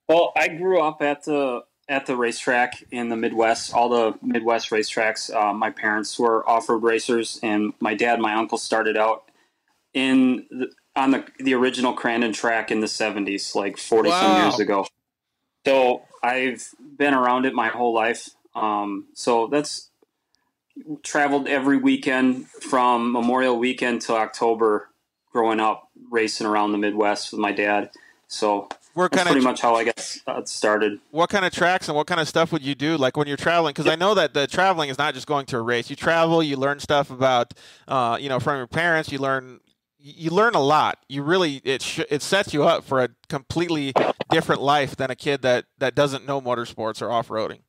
Well, I grew up at the racetrack in the Midwest, all the Midwest racetracks. My parents were off-road racers, and my dad and my uncle started out in on the original Crandon track in the 70s, like 40 some years ago. So I've been around it my whole life. So that's traveled every weekend from Memorial Weekend to October growing up, racing around the Midwest with my dad. So that's pretty much how I got started. What kind of tracks and what kind of stuff would you do, like when you're traveling? Because I know that the traveling is not just going to a race. You travel, you learn stuff about, from your parents. You learn a lot. You really it sets you up for a completely different life than a kid that doesn't know motorsports or off-roading.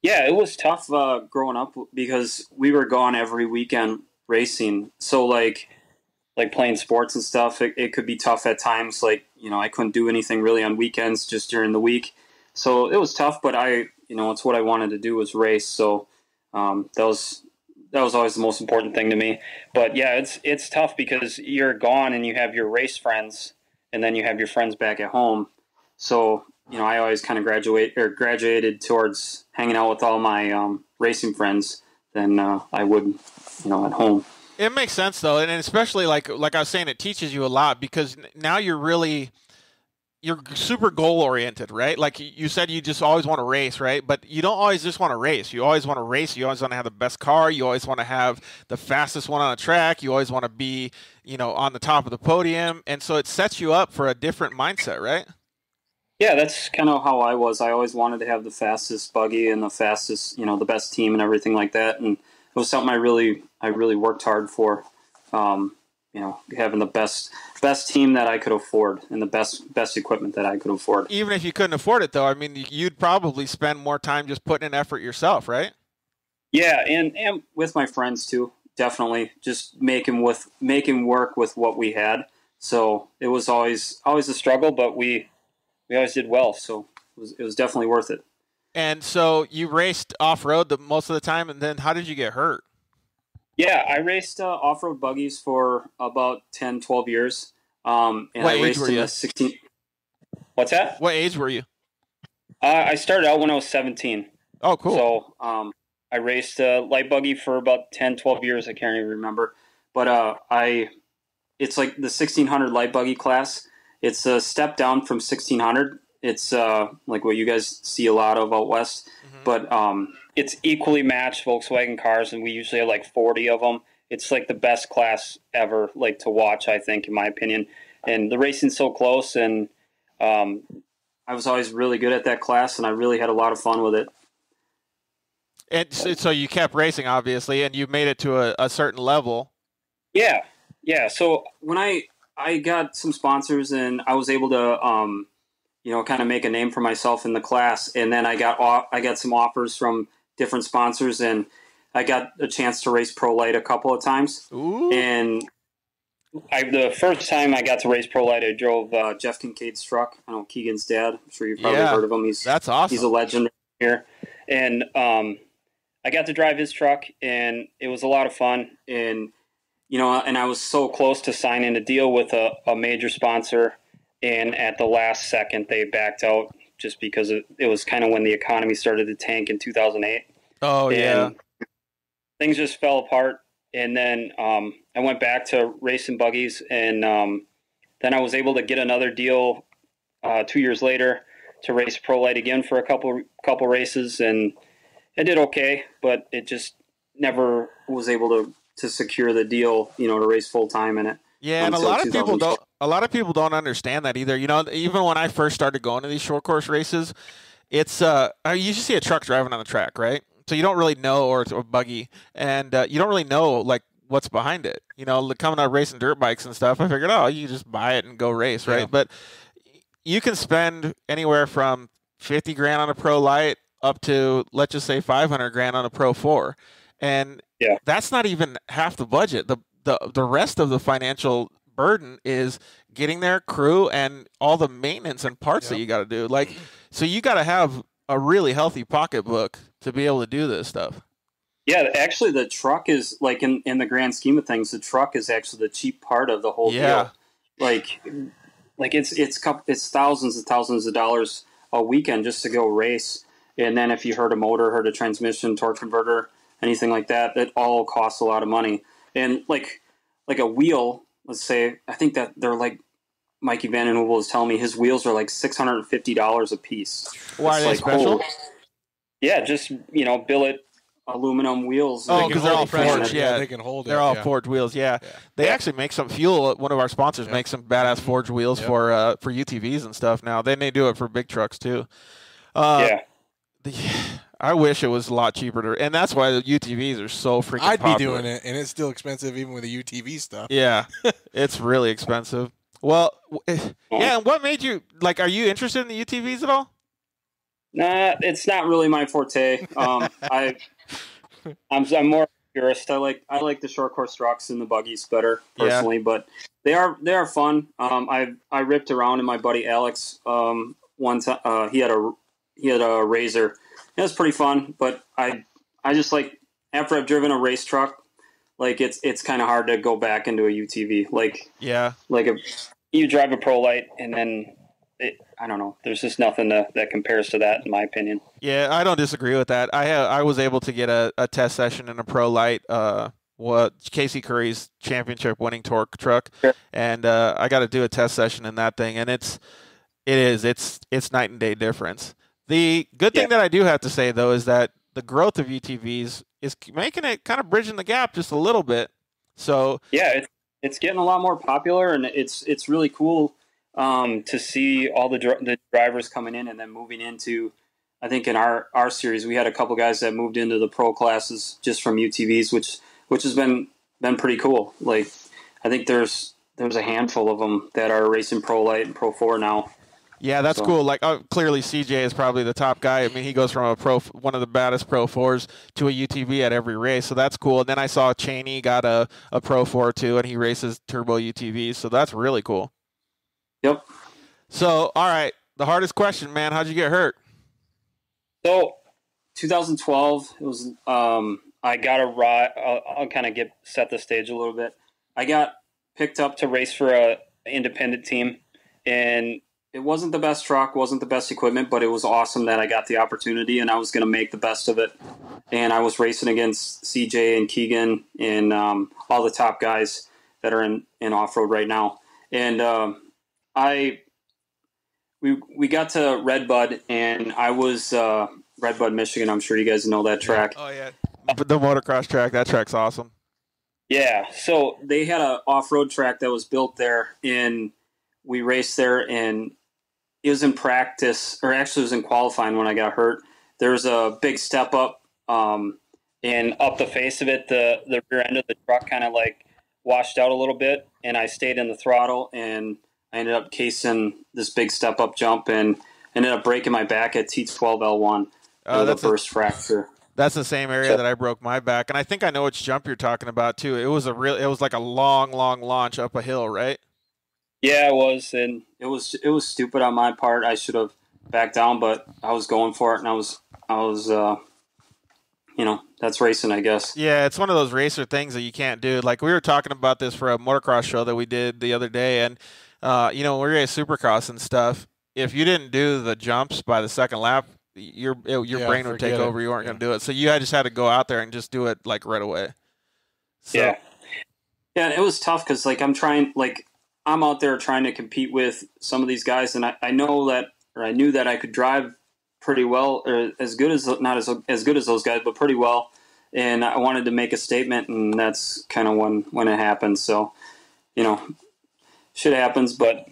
Yeah, it was tough growing up because we were gone every weekend racing. So like playing sports and stuff, it could be tough at times. Like, I couldn't do anything really on weekends, just during the week. So it was tough, but it's what I wanted to do, was race. So that was always the most important thing to me. But yeah, it's tough because you're gone and you have your race friends, and then you have your friends back at home. So, I always kind of graduated towards hanging out with all my racing friends than I would, at home. It makes sense though, and especially like I was saying, it teaches you a lot because now you're super goal oriented, right? Like you said, you just always want to race, right? But you don't always just want to race. You always want to race. You always want to have the best car. You always want to have the fastest one on the track. You always want to be, on the top of the podium, and so it sets you up for a different mindset, right? Yeah, that's kind of how I was. I always wanted to have the fastest buggy and the fastest, the best team and everything like that, and it was something I really worked hard for, having the best team that I could afford and the best equipment that I could afford. Even if you couldn't afford it, though, I mean, you'd probably spend more time just putting in effort yourself, right? Yeah, and with my friends too, definitely, just making work with what we had. So it was always a struggle, but we always did well. So it was definitely worth it. And so you raced off-road most of the time, and then how did you get hurt? Yeah, I raced off-road buggies for about 10, 12 years. And what I age raced were in you? the 16. What's that? What age were you? I started out when I was 17. Oh, cool. So I raced light buggy for about 10, 12 years. I can't even remember. But it's like the 1600 light buggy class. It's a step down from 1600. It's like what you guys see a lot of out west, but it's equally matched Volkswagen cars, and we usually have like 40 of them. It's like the best class ever, like to watch, I think, in my opinion. And the racing's so close, and I was always really good at that class, and I really had a lot of fun with it. And so you kept racing, obviously, and you made it to a certain level. Yeah. So when I got some sponsors, and I was able to kind of make a name for myself in the class. And then I got some offers from different sponsors, and I got a chance to race Pro Light a couple of times. Ooh. And the first time I got to race Pro Light, I drove Jeff Kincaid's truck. I know Keegan's dad. I'm sure you've probably heard of him. That's awesome. He's a legend here. And I got to drive his truck, and it was a lot of fun. And, and I was so close to signing a deal with a major sponsor. And at the last second, they backed out just because it was kind of when the economy started to tank in 2008. Oh, yeah. And things just fell apart. And then I went back to racing buggies. And then I was able to get another deal 2 years later to race Pro Light again for a couple races. And I did okay, but it just never was able to secure the deal, to race full time in it. Yeah, and a lot of people don't understand that either. Even when I first started going to these short course races, it's you just see a truck driving on the track, right? So you don't really know, or it's a buggy, and you don't really know like what's behind it. Coming out racing dirt bikes and stuff, I figured, you just buy it and go race, right? Yeah. But you can spend anywhere from $50,000 on a Pro Light up to, let's just say, $500,000 on a Pro 4, and that's not even half the budget. The rest of the financial burden is getting their crew and all the maintenance and parts that you got to do. Like, so you got to have a really healthy pocketbook to be able to do this stuff. Yeah, actually, the truck is like in the grand scheme of things, the truck is actually the cheap part of the whole deal. Like it's thousands and thousands of dollars a weekend just to go race, and then if you hurt a motor, hurt a transmission, torque converter, anything like that, that all costs a lot of money. And like a wheel, let's say, I think that they're like, Mikey Van Den Heuvel was telling me his wheels are like $650 a piece. Why are they special? Yeah, just, billet aluminum wheels. Oh, because they're all forged. Yeah, they can hold it. They're all forged wheels. Yeah. They actually make some fuel. One of our sponsors makes some badass forged wheels for UTVs and stuff now. Then they do it for big trucks too. I wish it was a lot cheaper and that's why the UTVs are so freaking popular. I'd be doing it, and it's still expensive even with the UTV stuff. Yeah, it's really expensive. Well, yeah, and what made you, like, are you interested in the UTVs at all? Nah, it's not really my forte. I'm more purist. I like the ShortCourse trucks and the Buggies better personally, but they are fun. I ripped around in my buddy Alex one time. He had a Razor. It was pretty fun, but I just like, after I've driven a race truck, like it's kind of hard to go back into a UTV. Like if you drive a Pro Light and then I don't know. There's just nothing that compares to that, in my opinion. Yeah, I don't disagree with that. I was able to get a test session in a Pro Light, Casey Curry's championship winning torque truck, and I got to do a test session in that thing, and it's night and day difference. The good thing that I do have to say though is that the growth of UTVs is making it kind of bridging the gap just a little bit. So yeah, it's getting a lot more popular, and it's really cool to see all the drivers coming in and then moving into. I think in our series we had a couple guys that moved into the pro classes just from UTVs, which has been pretty cool. Like I think there's a handful of them that are racing Pro Light and Pro 4 now. Yeah, that's cool. Like clearly CJ is probably the top guy. I mean, he goes from one of the baddest Pro 4s to a UTV at every race, so that's cool. And then I saw Cheney got a Pro 4 too, and he races turbo UTVs, so that's really cool. Yep. So, all right, the hardest question, man, how'd you get hurt? So, 2012, it was. I got a ride. I'll kind of set the stage a little bit. I got picked up to race for an independent team, and it wasn't the best truck, wasn't the best equipment, but it was awesome that I got the opportunity, and I was going to make the best of it. And I was racing against CJ and Keegan and all the top guys that are in off-road right now. And we got to Redbud, and I was Redbud, Michigan. I'm sure you guys know that track. Oh, yeah. The motocross track, that track's awesome. Yeah, so they had an off-road track that was built there, and we raced there, and it was in practice, or actually it was in qualifying when I got hurt. There was a big step up, and up the face of it, the rear end of the truck kind of like washed out a little bit, and I stayed in the throttle, and I ended up casing this big step up jump, and ended up breaking my back at T12L1 with a burst fracture. That's the same area that I broke my back, and I think I know which jump you're talking about too. It was like a long long launch up a hill, right? Yeah, it was, and it was stupid on my part. I should have backed down, but I was going for it, and I was that's racing, I guess. Yeah, it's one of those racer things that you can't do. Like we were talking about this for a motocross show that we did the other day, and we're at Supercross and stuff. If you didn't do the jumps by the second lap, your brain would take over. You weren't going to do it, so you just had to go out there and just do it like right away. So. Yeah, it was tough because I'm out there trying to compete with some of these guys, and I knew that I could drive pretty well, or as good as not as good as those guys, but pretty well. And I wanted to make a statement, and that's kind of when it happened. So, shit happens, but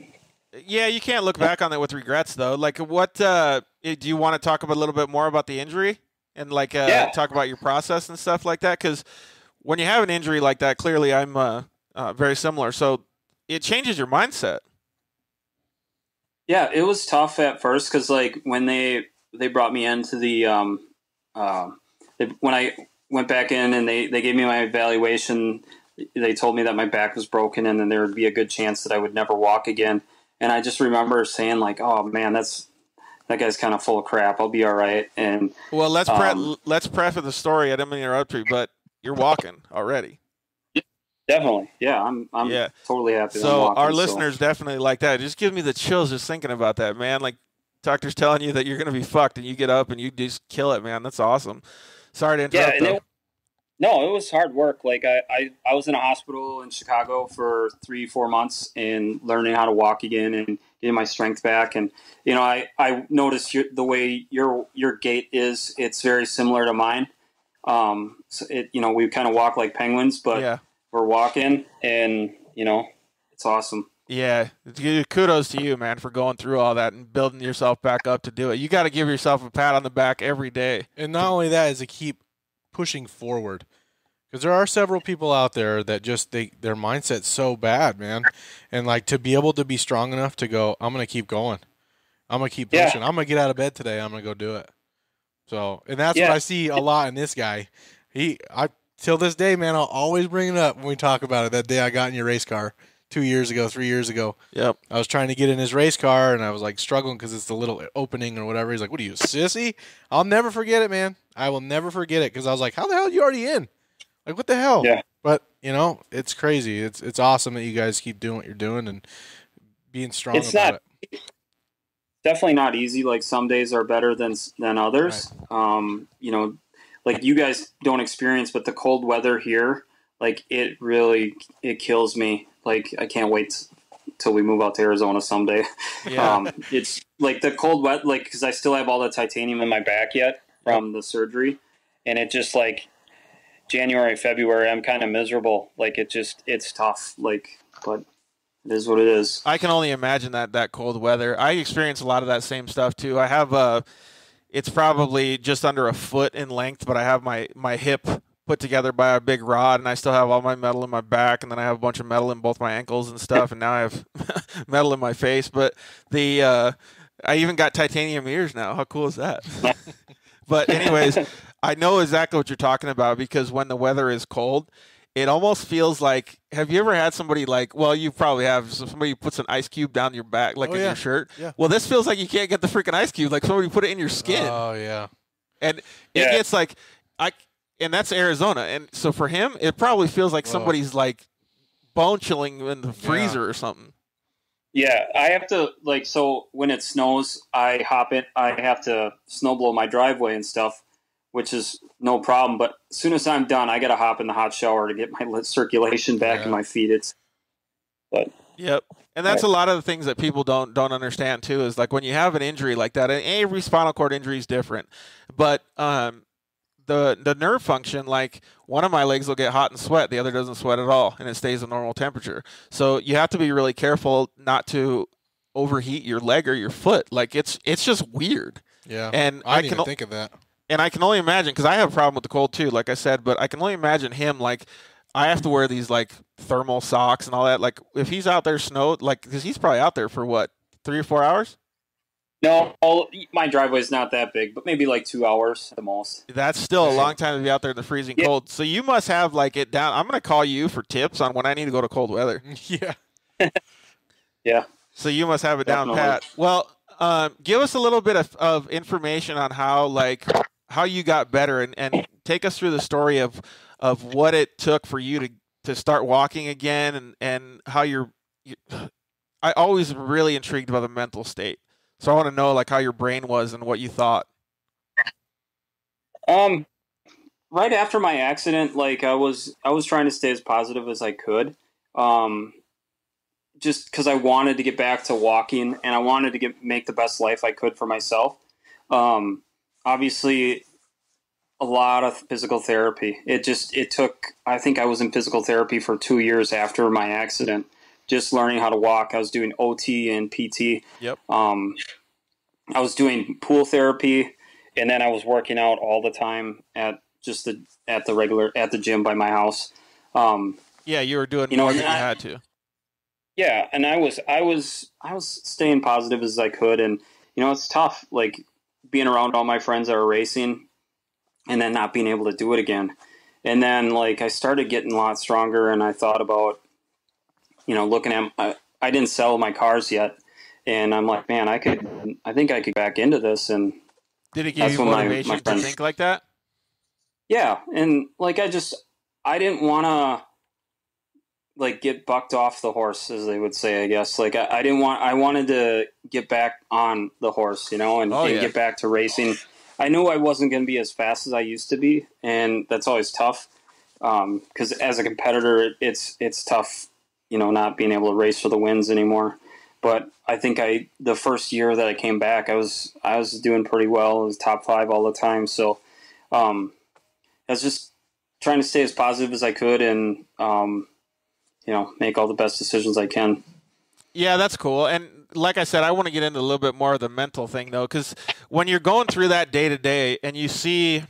yeah, you can't look back on that with regrets, though. Like, what do you want to talk about a little bit more about the injury and talk about your process and stuff like that? Because when you have an injury like that, clearly I'm very similar. So. It changes your mindset. Yeah, it was tough at first because when they brought me into the when I went back in and they gave me my evaluation, they told me that my back was broken and then there would be a good chance that I would never walk again. And I just remember saying oh man, that guy's kind of full of crap. I'll be all right. And well, let's preface the story. I didn't mean to interrupt you, but you're walking already. Definitely. Yeah, I'm totally happy. So our listeners definitely like that. It just gives me the chills just thinking about that, man. Like doctor's telling you that you're going to be fucked and you get up and you just kill it, man. That's awesome. Sorry to interrupt. No, it was hard work. Like I was in a hospital in Chicago for 3-4 months and learning how to walk again and getting my strength back. And, you know, I noticed the way your gait is, it's very similar to mine. So we kind of walk like penguins, but we're walking and, you know, it's awesome. Yeah. Kudos to you, man, for going through all that and building yourself back up to do it. You got to give yourself a pat on the back every day. And not only that is to keep pushing forward, because there are several people out there that just their mindset's so bad, man, and like to be able to be strong enough to go, I'm gonna keep going, I'm gonna keep pushing, I'm gonna get out of bed today, I'm gonna go do it. So, and that's what I see a lot in this guy. Till this day, man, I'll always bring it up when we talk about it. That day I got in your race car 2 years ago, 3 years ago. Yep. I was trying to get in his race car, and I was like struggling because it's the little opening or whatever. He's like, "What are you, sissy?" I'll never forget it, man. I will never forget it because I was like, "How the hell are you already in? Like, what the hell?" Yeah. But you know, it's crazy. It's awesome that you guys keep doing what you're doing and being strong about it. Definitely not easy. Like some days are better than others. Right. You know, like you guys don't experience, but the cold weather here, like it kills me. Like I can't wait till we move out to Arizona someday. Yeah. It's like the cold wet, like, cause I still have all the titanium in my back yet from the surgery. And it just like January, February, I'm kind of miserable. Like it's tough. Like, but it is what it is. I can only imagine that cold weather. I experience a lot of that same stuff too. I have it's probably just under a foot in length, but I have my hip put together by a big rod, and I still have all my metal in my back, and then I have a bunch of metal in both my ankles and stuff, and now I have metal in my face. But I even got titanium ears now. How cool is that? But anyways, I know exactly what you're talking about, because when the weather is cold, it almost feels like, have you ever had somebody like, well, you probably have, somebody puts an ice cube down your back, like in your shirt? Yeah. Well, this feels like you can't get the freaking ice cube, like somebody put it in your skin. Oh, yeah. And it gets like, and that's Arizona. And so for him, it probably feels like somebody's like bone chilling in the freezer or something. Yeah, I have to, like, so when it snows, I have to snow blow my driveway and stuff, which is no problem. But as soon as I'm done, I got to hop in the hot shower to get my circulation back in my feet. Yep. And that's a lot of the things that people don't understand too, is like when you have an injury like that, and every spinal cord injury is different, but the nerve function, like one of my legs will get hot and sweat, the other doesn't sweat at all, and it stays at normal temperature. So you have to be really careful not to overheat your leg or your foot. Like it's just weird. Yeah. And I didn't even think of that. And I can only imagine, because I have a problem with the cold too, like I said, but I can only imagine him, like, I have to wear these like thermal socks and all that. Like if he's out there snowed, like, because he's probably out there for what, 3 or 4 hours? No, my driveway's not that big, but maybe like 2 hours at the most. That's still a long time to be out there in the freezing cold. So you must have like it down. I'm going to call you for tips on when I need to go to cold weather. Yeah. Yeah. So you must have it down pat. Well, give us a little bit of information on how you got better, and take us through the story of what it took for you to start walking again, and how I always really intrigued by the mental state. So I want to know like how your brain was and what you thought. Right after my accident, like I was trying to stay as positive as I could. Just because I wanted to get back to walking, and I wanted to make the best life I could for myself. Obviously a lot of physical therapy. It took, I think I was in physical therapy for 2 years after my accident, just learning how to walk. I was doing OT and PT. Yep. I was doing pool therapy, and then I was working out all the time at the gym by my house. Yeah, you were doing more than you had to. Yeah, and I was staying positive as I could, and it's tough, like being around all my friends that are racing, and then not being able to do it again. And then like I started getting a lot stronger, and I thought about, looking at I didn't sell my cars yet, and I'm like, man, I think I could back into this. And did it give you motivation to think like that? Yeah, and like I didn't want to like get bucked off the horse, as they would say, I guess. Like I wanted to get back on the horse, and get back to racing. I knew I wasn't going to be as fast as I used to be, and that's always tough. Because as a competitor, it's tough, not being able to race for the wins anymore. But I think the first year that I came back, I was doing pretty well. I was top 5 all the time. So I was just trying to stay as positive as I could and, make all the best decisions I can. Yeah, that's cool. And like I said, I want to get into a little bit more of the mental thing, though, because when you're going through that day to day and you see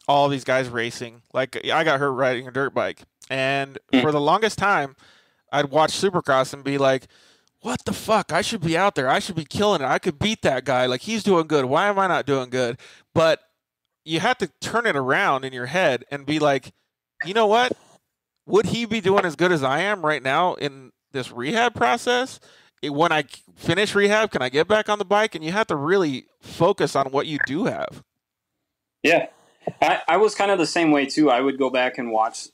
all these guys racing, like I got hurt riding a dirt bike. And for the longest time, I'd watch Supercross and be like, what the fuck? I should be out there. I should be killing it. I could beat that guy. Like, he's doing good. Why am I not doing good? But you have to turn it around in your head and be like, you know what? Would he be doing as good as I am right now in this rehab process? When I finish rehab, can I get back on the bike? And you have to really focus on what you do have. Yeah. I was kind of the same way too. I would go back and watch,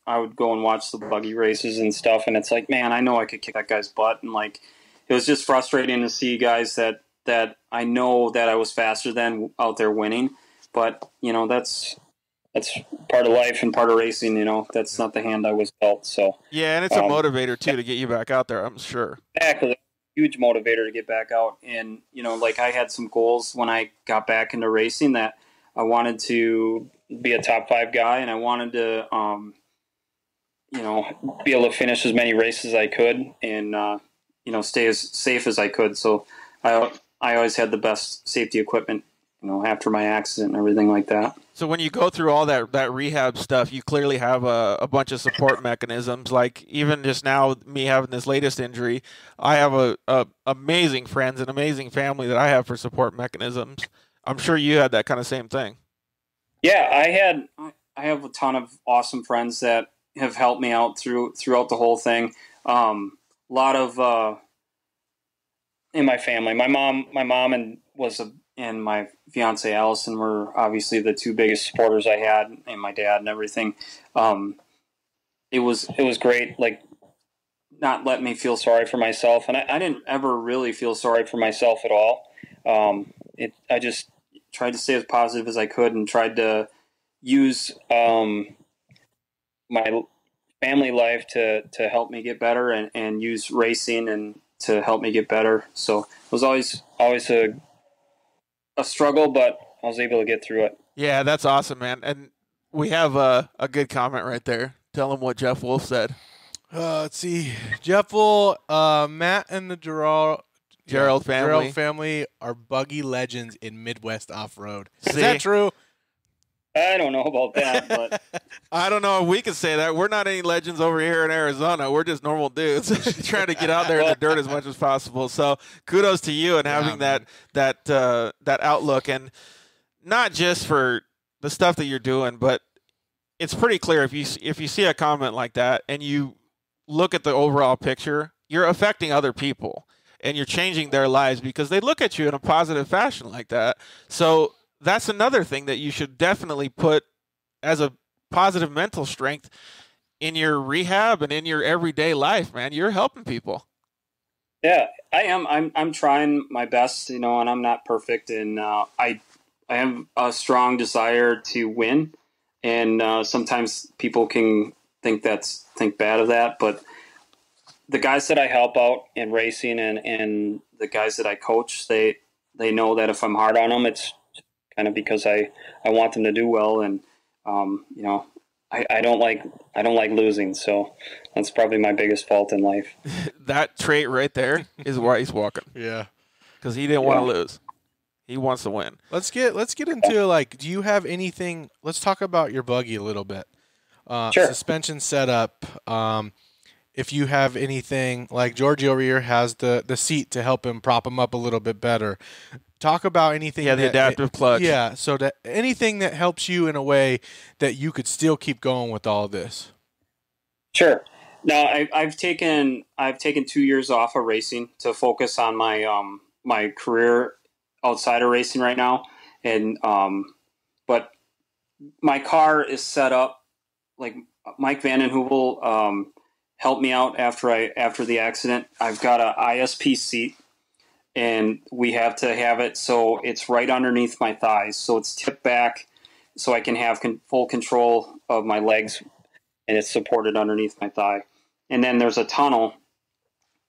I would go and watch the buggy races and stuff. And it's like, man, I know I could kick that guy's butt. And it was just frustrating to see guys that I know that I was faster than out there winning. But, that's part of life and part of racing, that's not the hand I was dealt. So yeah. And it's a motivator too, to get you back out there, I'm sure. Exactly. Huge motivator to get back out. And, I had some goals when I got back into racing that I wanted to be a top 5 guy, and I wanted to, be able to finish as many races as I could and, stay as safe as I could. So I always had the best safety equipment, after my accident and everything like that. So when you go through all that rehab stuff, you clearly have a bunch of support mechanisms. Like even just now, me having this latest injury, I have a amazing friends and amazing family that I have for support mechanisms. I'm sure you had that kind of same thing. Yeah, I have a ton of awesome friends that have helped me out throughout the whole thing. A lot of in my family, my mom and my fiance Allison were obviously the 2 biggest supporters I had, and my dad and everything. It was great, not letting me feel sorry for myself, and I didn't ever really feel sorry for myself at all. I just tried to stay as positive as I could and tried to use my family life to help me get better and use racing and to help me get better. So it was always a struggle, but I was able to get through it. Yeah, that's awesome, man. And we have a good comment right there. Tell them what Jeff Wolf said. Let's see. Jeff Wolf, Matt and the Gerald family are buggy legends in Midwest off-road. Is that true? I don't know about that, but I don't know if we can say that. We're not any legends over here in Arizona. We're just normal dudes trying to get out there in the dirt as much as possible. So kudos to you and having that outlook, and not just for the stuff that you're doing, but it's pretty clear if you see a comment like that and you look at the overall picture, you're affecting other people and you're changing their lives because they look at you in a positive fashion like that. So that's another thing that you should definitely put as a positive mental strength in your rehab and in your everyday life, man. You're helping people. Yeah, I am. I'm trying my best, and I'm not perfect. And I have a strong desire to win. And sometimes people can think bad of that. But the guys that I help out in racing and the guys that I coach, they know that if I'm hard on them, it's kind of because I want them to do well, and I don't like losing, so that's probably my biggest fault in life. That trait right there is why he's walking. Yeah, because he didn't want to lose. He wants to win. Let's get into do you have anything? Let's talk about your buggy a little bit. Sure. Suspension setup. If you have anything, like Georgie over here has the seat to help him prop him up a little bit better. Talk about anything. Yeah, the adaptive clutch. Yeah, so anything that helps you in a way that you could still keep going with all this. Sure. Now I've taken 2 years off of racing to focus on my career outside of racing right now, and but my car is set up like Mike Vanden Heuvel helped me out after the accident. I've got a ISP seat. And we have to have it so it's right underneath my thighs. So it's tipped back so I can have full control of my legs and it's supported underneath my thigh. And then there's a tunnel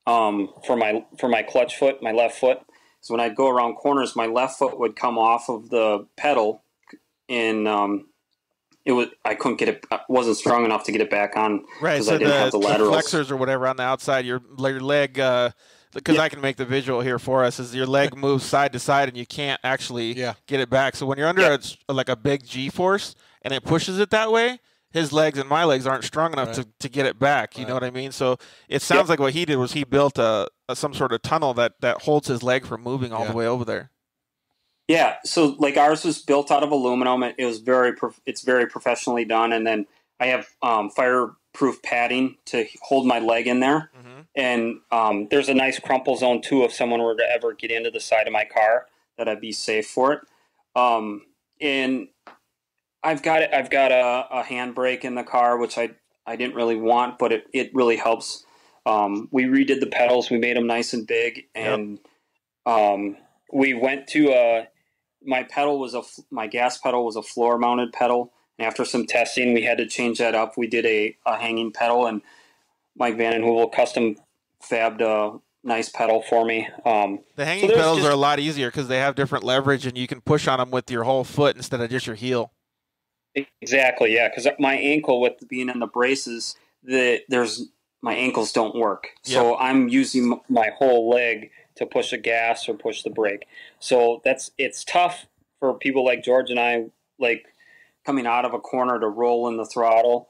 for my clutch foot, my left foot. So when I'd go around corners, my left foot would come off of the pedal, and I couldn't get it. I wasn't strong enough to get it back on. Right. So I didn't have the laterals. Flexors or whatever on the outside, your leg, because I can make the visual here for us, is your leg moves side to side and you can't actually get it back. So when you're under a big G-force and it pushes it that way, his legs and my legs aren't strong enough to get it back. You know what I mean? So it sounds like what he did was he built some sort of tunnel that holds his leg from moving all the way over there. Yeah, so like ours was built out of aluminum. It was it's very professionally done, and then I have fireproof padding to hold my leg in there. And there's a nice crumple zone too if someone were to ever get into the side of my car, that I'd be safe for it. And I've got a handbrake in the car, which I didn't really want, but it really helps. We redid the pedals, we made them nice and big, and we went to my gas pedal was a floor mounted pedal. And after some testing, we had to change that up. We did a hanging pedal, and Mike Van den Heuvel custom fabbed a nice pedal for me. The hanging pedals are a lot easier because they have different leverage, and you can push on them with your whole foot instead of just your heel. Exactly, yeah. Because my ankle, with being in the braces, my ankles don't work. So I'm using my whole leg to push the gas or push the brake. So it's tough for people like George and I, like coming out of a corner to roll in the throttle,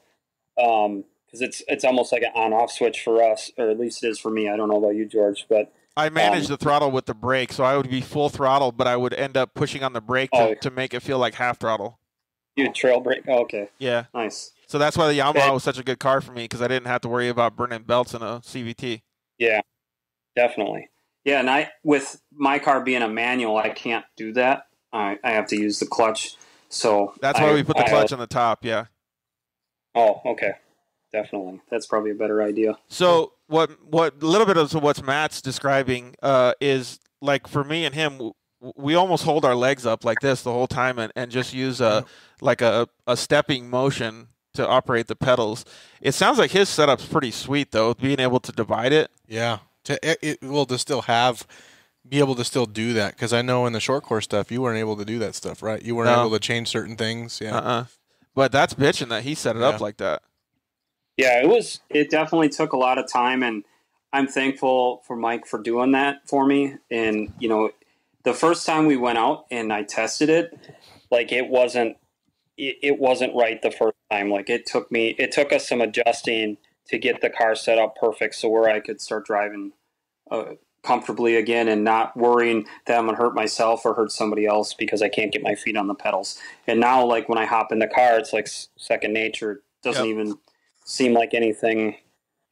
because it's almost like an on-off switch for us, or at least it is for me. I don't know about you, George, but I manage the throttle with the brake, so I would be full throttle, but I would end up pushing on the brake to make it feel like half throttle. You trail brake? Oh, okay. Yeah. Nice. So that's why the Yamaha was such a good car for me, because I didn't have to worry about burning belts in a CVT. Yeah, definitely. Yeah, and with my car being a manual, I can't do that. I have to use the clutch. So that's why we put the clutch on the top. Yeah. Oh, okay. Definitely. That's probably a better idea. So what a little bit of what Matt's describing is, like, for me and him, we almost hold our legs up like this the whole time and just use a stepping motion to operate the pedals. It sounds like his setup's pretty sweet, though, being able to divide it. Yeah. Be able to still do that, because I know in the ShortCourse stuff you weren't able to do that stuff, right? You weren't able to change certain things. But that's bitching that he set it up like that. Yeah, it definitely took a lot of time, and I'm thankful for Mike for doing that for me. And the first time we went out and I tested it, like it wasn't right the first time. Like it took us some adjusting to get the car set up perfect, so where I could start driving comfortably again and not worrying that I'm going to hurt myself or hurt somebody else because I can't get my feet on the pedals. And now, like, when I hop in the car, it's like second nature. It doesn't even seem like anything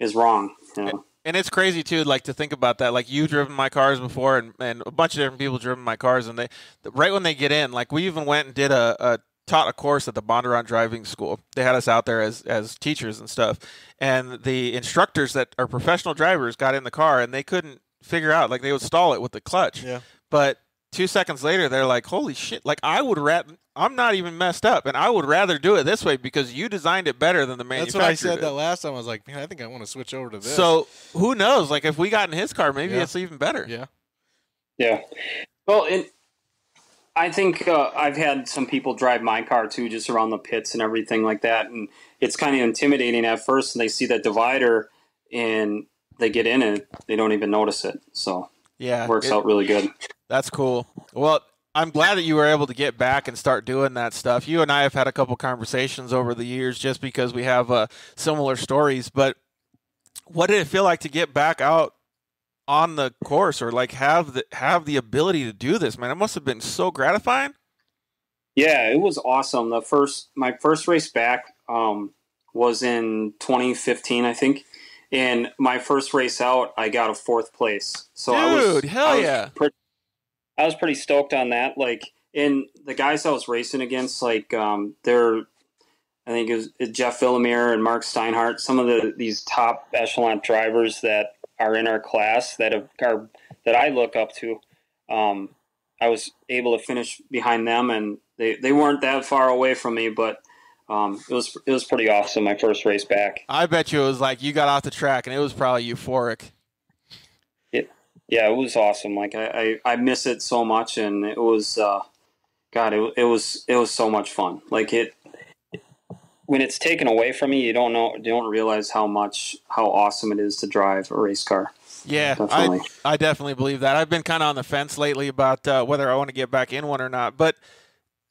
is wrong. And it's crazy, too, like, to think about that. Like, you've driven my cars before, and a bunch of different people driven my cars, and right when they get in, like, we even went and did taught a course at the Bondurant Driving School. They had us out there as teachers and stuff. And the instructors that are professional drivers got in the car, and they couldn't figure out, like, they would stall it with the clutch. Yeah. But 2 seconds later, they're like, holy shit, like, I'm not even messed up, and I would rather do it this way because you designed it better than the manufacturer. That's what I said that last time. I was like, man, I think I want to switch over to this. So who knows? Like, if we got in his car, maybe it's even better. Yeah. Yeah. Well, I think I've had some people drive my car too, just around the pits and everything like that. And it's kind of intimidating at first, and they see that divider and they get in and they don't even notice it. So it works out really good. That's cool. Well, I'm glad that you were able to get back and start doing that stuff. You and I have had a couple conversations over the years just because we have similar stories. But what did it feel like to get back out on the course, or like have the ability to do this, man? It must have been so gratifying. Yeah, it was awesome. My first race back was in 2015, I think. And my first race out, I got a 4th place. So I was pretty stoked on that. Like, and the guys I was racing against, like, I think it was Jeff Villamere and Mark Steinhardt, some of these top echelon drivers that are in our class that I look up to. I was able to finish behind them, and they weren't that far away from me, but It was pretty awesome. My first race back. I bet you it was like you got off the track and it was probably euphoric. Yeah, it was awesome. Like I miss it so much, and it was it was so much fun. Like when it's taken away from you, you don't realize how awesome it is to drive a race car. Yeah, definitely. I definitely believe that. I've been kind of on the fence lately about whether I want to get back in one or not. But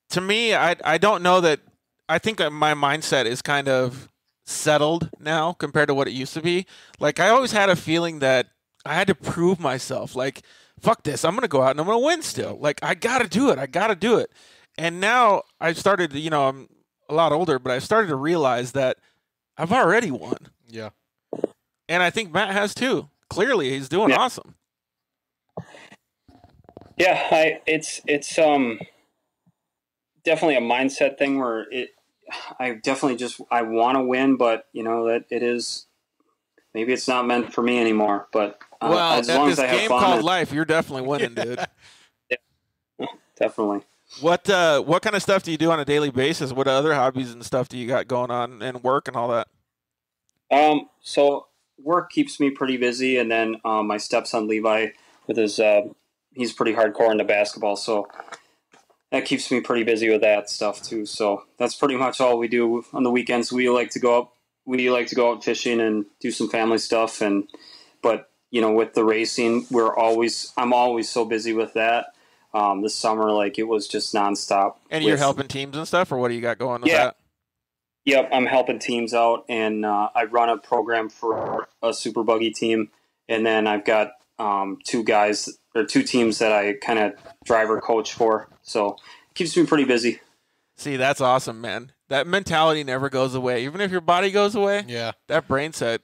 to me, I don't know that. I think that my mindset is kind of settled now compared to what it used to be. Like I always had a feeling that I had to prove myself. Like, fuck this, I'm going to go out and I'm going to win still. Like, I got to do it. And now I've started, I'm a lot older, but I started to realize that I've already won. Yeah. And I think Matt has too. Clearly, he's doing awesome. Yeah, it's definitely a mindset thing where I want to win, but that it is, maybe it's not meant for me anymore, but as long as I have fun. This game called life, you're definitely winning, dude. Yeah, definitely. What kind of stuff do you do on a daily basis? What other hobbies and stuff do you got going on, and work and all that? So work keeps me pretty busy, and then my stepson Levi with his he's pretty hardcore into basketball, so that keeps me pretty busy with that stuff too. So that's pretty much all we do on the weekends. We like to go out fishing and do some family stuff, but with the racing, I'm always so busy with that. This summer, like, it was just nonstop. And you're helping teams and stuff, or what do you got going with that? Yep, I'm helping teams out, and I run a program for a super buggy team, and then I've got two teams that I kind of driver coach for, so it keeps me pretty busy. See, that's awesome, man. That mentality never goes away, even if your body goes away. Yeah, that brain set.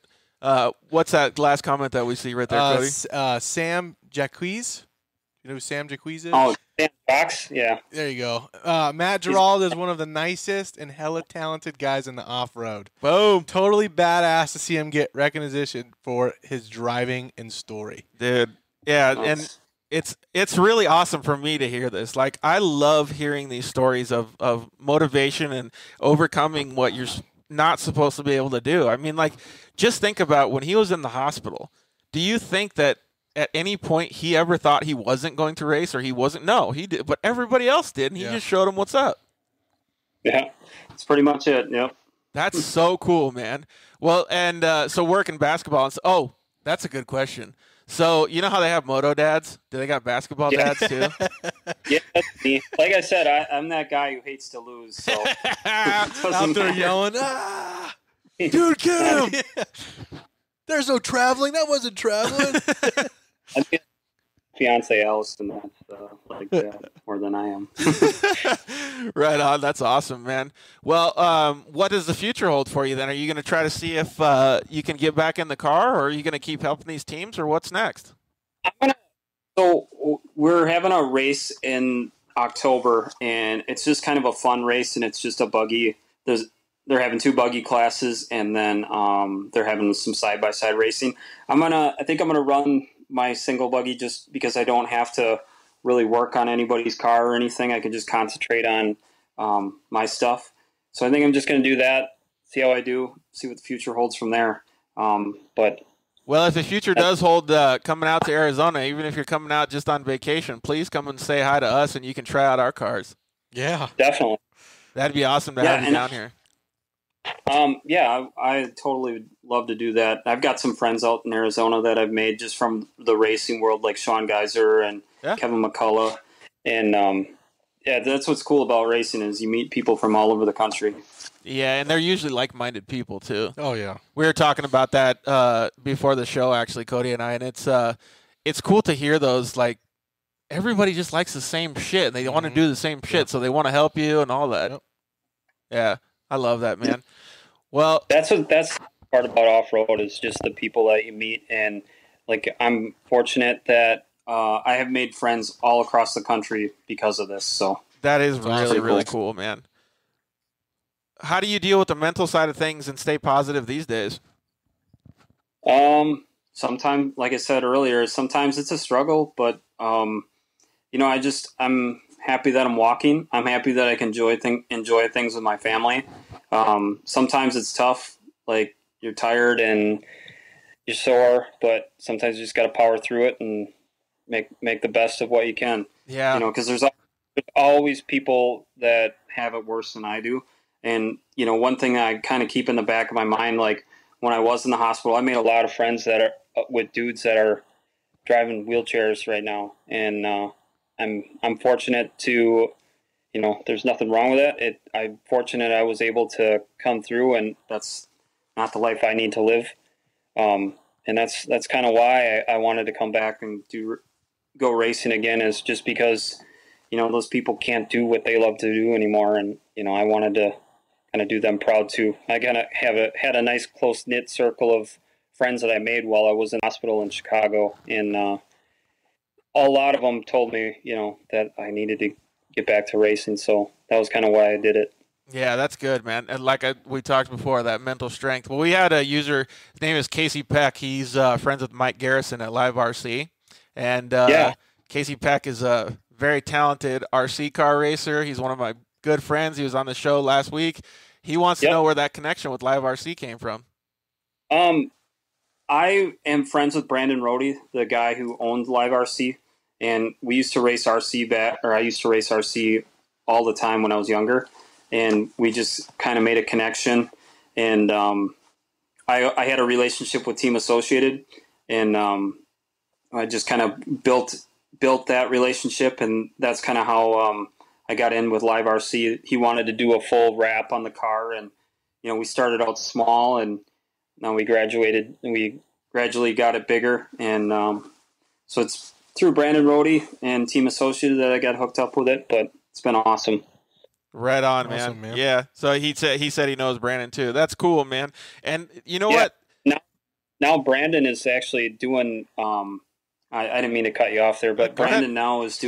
What's that last comment that we see right there, Cody? Sam Jacques. You know who Sam Jacques is? Oh, Sam Fox? Yeah. There you go. Matt Gerald is one of the nicest and hella talented guys in the off-road. Boom. Totally badass to see him get recognition for his driving and story. Dude. Yeah, and it's really awesome for me to hear this. Like, I love hearing these stories of motivation and overcoming what you're not supposed to be able to do. I mean, like, just think about when he was in the hospital. Do you think that at any point he ever thought he wasn't going to race, or he wasn't? No, he did, but everybody else did, and he just showed him what's up. Yeah, that's pretty much it. Yep. That's so cool, man. Well, and so work in basketball. And that's a good question. So you know how they have moto dads? Do they got basketball dads too? Yeah, that's me. Like I said, I'm that guy who hates to lose. So out there yelling, dude, get him! There's no traveling. That wasn't traveling. Fiance Allison, that's like that more than I am. Right on. That's awesome, man. Well, what does the future hold for you then? Are you going to try to see if you can get back in the car, or are you going to keep helping these teams, or what's next? So we're having a race in October, and it's just kind of a fun race, and it's just a buggy. They're having 2 buggy classes, and then they're having some side-by-side racing. I think I'm gonna run my single buggy just because I don't have to really work on anybody's car or anything. I can just concentrate on my stuff. So I think I'm just gonna do that, see how I do, see what the future holds from there. Well, if the future does hold coming out to Arizona, even if you're coming out just on vacation, please come and say hi to us, and you can try out our cars. Yeah, definitely. That'd be awesome to have you down here. I totally would love to do that. I've got some friends out in Arizona that I've made just from the racing world, like Sean Geiser and Kevin McCullough. And that's what's cool about racing is you meet people from all over the country. Yeah, and they're usually like-minded people too. Oh yeah, we were talking about that before the show, actually, Cody and I, and it's cool to hear those. Like, everybody just likes the same shit, and they want to do the same shit, so they want to help you and all that. Yep. Yeah. I love that, man. Well, that's part about off-road is just the people that you meet, and like I'm fortunate that I have made friends all across the country because of this. So that is really cool, man. How do you deal with the mental side of things and stay positive these days? Sometimes, like I said earlier, sometimes it's a struggle, but I'm happy that I'm walking. I'm happy that I can enjoy things with my family. Sometimes it's tough, like you're tired and you're sore, but sometimes you just got to power through it and make the best of what you can. Yeah. You know, because there's always people that have it worse than I do. And, you know, one thing I kind of keep in the back of my mind, like when I was in the hospital, I made a lot of friends that are with dudes that are driving wheelchairs right now. And I'm fortunate to, you know, there's nothing wrong with it. I'm fortunate I was able to come through, and that's not the life I need to live. And that's kind of why I wanted to come back and go racing again, is just because, you know, those people can't do what they love to do anymore. And, you know, I wanted to kind of do them proud too. I kind of had a nice close knit circle of friends that I made while I was in hospital in Chicago. And, a lot of them told me, you know, that I needed to get back to racing. So that was kind of why I did it. Yeah, that's good, man. And like we talked before, that mental strength. Well, we had a user, his name is Casey Peck. He's friends with Mike Garrison at Live RC. And Casey Peck is a very talented RC car racer. He's one of my good friends. He was on the show last week. He wants to know where that connection with Live RC came from. I am friends with Brandon Rohde, the guy who owned Live RC. And we used to race RC I used to race RC all the time when I was younger. And we just kind of made a connection. And I had a relationship with Team Associated. And I just kind of built that relationship. And that's kind of how I got in with Live RC. He wanted to do a full wrap on the car. And, you know, we started out small, and now we graduated, and we gradually got it bigger. And so it's through Brandon Rohde and Team Associated that I got hooked up with it, but it's been awesome. Right on, man. Yeah. So he said he knows Brandon too. That's cool, man. And you know what? Now Brandon is actually doing. I didn't mean to cut you off there, but Brandon now is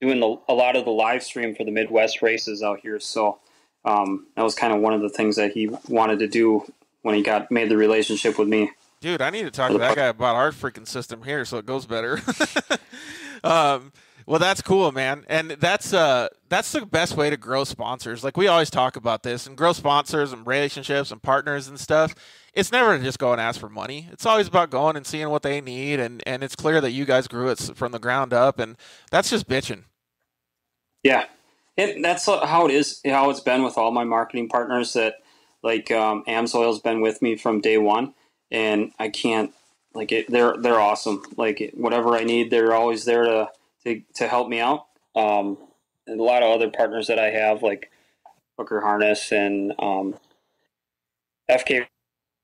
doing a lot of the live stream for the Midwest races out here. So that was kind of one of the things that he wanted to do when he made the relationship with me. Dude, I need to talk to that guy about our freaking system here so it goes better. Well, that's cool, man. And that's the best way to grow sponsors. Like we always talk about this, and grow sponsors and relationships and partners and stuff. It's never to just go and ask for money. It's always about going and seeing what they need. And it's clear that you guys grew it from the ground up, and that's just bitching. Yeah. That's how it is, how it's been with all my marketing partners, that like Amsoil's been with me from day one, and I can't, like it. They're awesome. Like whatever I need, they're always there to help me out. And a lot of other partners that I have, like Hooker Harness and FK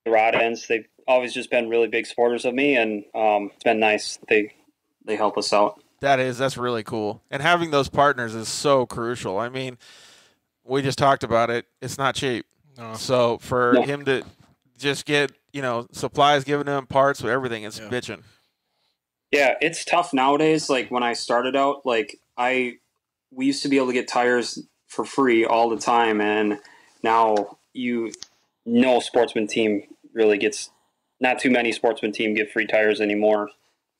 Rod Ends, they've always just been really big supporters of me, and it's been nice. They help us out. That's really cool. And having those partners is so crucial. I mean, we just talked about it. It's not cheap. No. So for him to just get, you know, supplies given to him, parts, everything, it's bitching. Yeah, it's tough nowadays. Like when I started out, like we used to be able to get tires for free all the time, and now no sportsman team really gets. Not too many sportsman team get free tires anymore,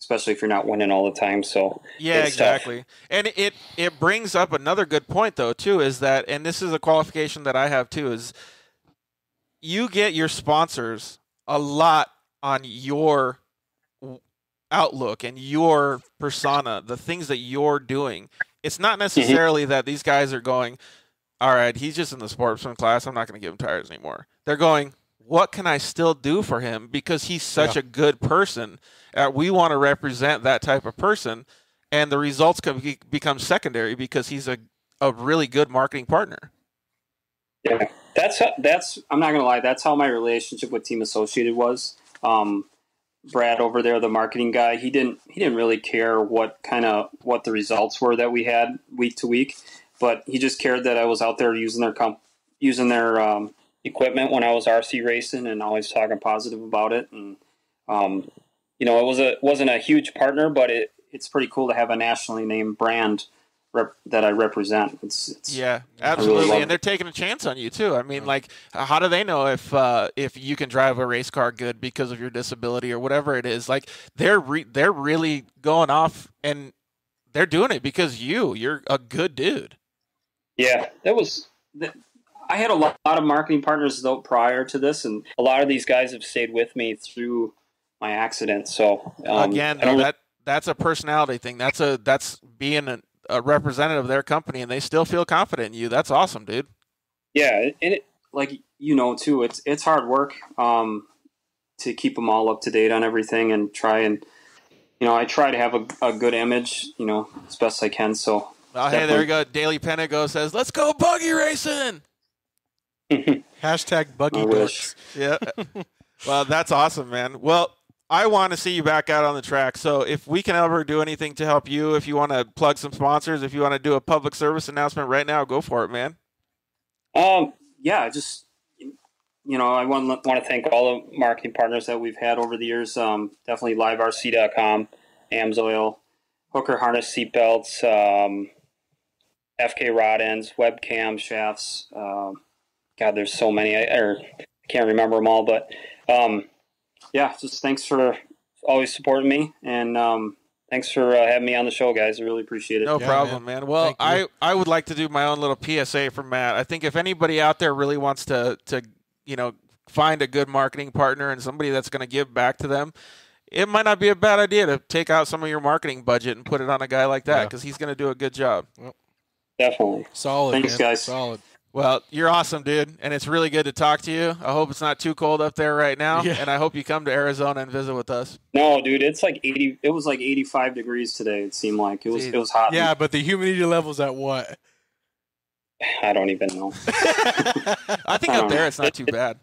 especially if you're not winning all the time. So yeah, exactly. Tough. And it brings up another good point though too, is that, and this is a qualification that I have too, is you get your sponsors a lot on your outlook and your persona, the things that you're doing. It's not necessarily that these guys are going, all right, he's just in the sportsman class, I'm not going to give him tires anymore. They're going, what can I still do for him because he's such a good person? We want to represent that type of person, and the results can become secondary because he's a really good marketing partner. Yeah, that's I'm not going to lie, that's how my relationship with Team Associated was. Brad over there, the marketing guy, he didn't really care what the results were that we had week to week, but he just cared that I was out there using their equipment when I was RC racing, and always talking positive about it. And you know, it wasn't a huge partner, but it's pretty cool to have a nationally named brand that I represent. It's yeah, absolutely, really, and they're taking a chance on you too. I mean, like, how do they know if you can drive a race car good because of your disability or whatever it is? Like, they're really going off, and they're doing it because you're a good dude. Yeah, I had a lot of marketing partners though prior to this, and a lot of these guys have stayed with me through my accident. So again, that's a personality thing. That's being a representative of their company, and they still feel confident in you. That's awesome, dude. Yeah, and like too, it's hard work to keep them all up to date on everything, and try and I try to have a good image, as best I can. So. Hey, there we go. Daily Pentago says, "Let's go buggy racing." Hashtag buggy books. Yeah. Well, that's awesome, man. Well, I want to see you back out on the track. So if we can ever do anything to help you, if you want to plug some sponsors, if you want to do a public service announcement right now, go for it, man. Yeah, just I want to thank all the marketing partners that we've had over the years. Definitely liverc.com, AMSOIL, Hooker Harness Seatbelts, FK Rod Ends, Webcam Shafts. God, there's so many. I can't remember them all, but just thanks for always supporting me, and thanks for having me on the show, guys. I really appreciate it. No problem, man. Well, I would like to do my own little PSA for Matt. I think if anybody out there really wants to find a good marketing partner and somebody that's going to give back to them, it might not be a bad idea to take out some of your marketing budget and put it on a guy like that, because he's going to do a good job. Yep. Definitely. Solid. Thanks, guys. Solid. Well, you're awesome, dude, and it's really good to talk to you. I hope it's not too cold up there right now, and I hope you come to Arizona and visit with us. No, dude, it's like 80. It was like 85 degrees today. It seemed like it was hot. Yeah, but the humidity level's at what? I don't even know. I think up there it's not too bad.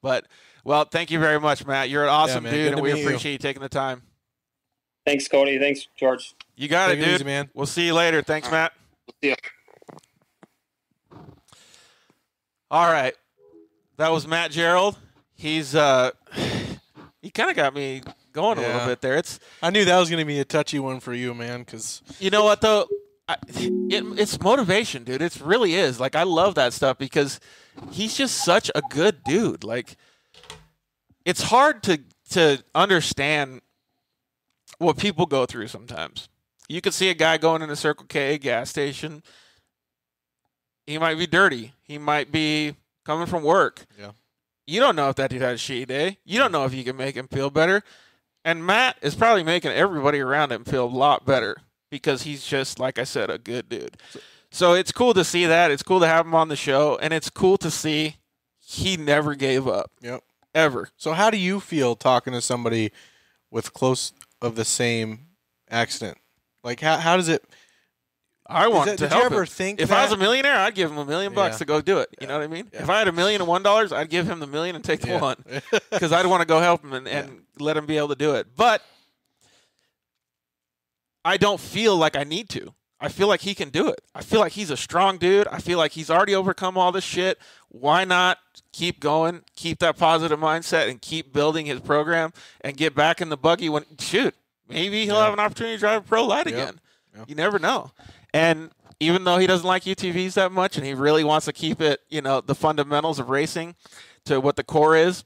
But well, thank you very much, Matt. You're an awesome dude, and we appreciate you taking the time. Thanks, Cody. Thanks, George. You got it, dude. Easy, man. We'll see you later. Thanks, Matt. See ya. All right. That was Matt Gerald. He's he kind of got me going a little bit there. I knew that was going to be a touchy one for you, man, because you know what though? It's motivation, dude. It really is. Like, I love that stuff because he's just such a good dude. Like, it's hard to understand what people go through sometimes. You could see a guy going in a Circle K gas station. He might be dirty. He might be coming from work. Yeah. You don't know if that dude had a shitty day. You don't know if you can make him feel better. And Matt is probably making everybody around him feel a lot better because he's just, like I said, a good dude. So it's cool to see that. It's cool to have him on the show. And it's cool to see he never gave up. Yep. Ever. So how do you feel talking to somebody with close of the same accident? Like, how does it... I want to help him. Did you ever think if I was a millionaire, I'd give him $1 million to go do it. You know what I mean? Yeah. If I had $1 million and $1, I'd give him the $1 million and take the one, because I'd want to go help him and let him be able to do it. But I don't feel like I need to. I feel like he can do it. I feel like he's a strong dude. I feel like he's already overcome all this shit. Why not keep going, keep that positive mindset, and keep building his program and get back in the buggy when, maybe he'll have an opportunity to drive a pro light again. Yep. You never know. And even though he doesn't like UTVs that much and he really wants to keep it, the fundamentals of racing to what the core is,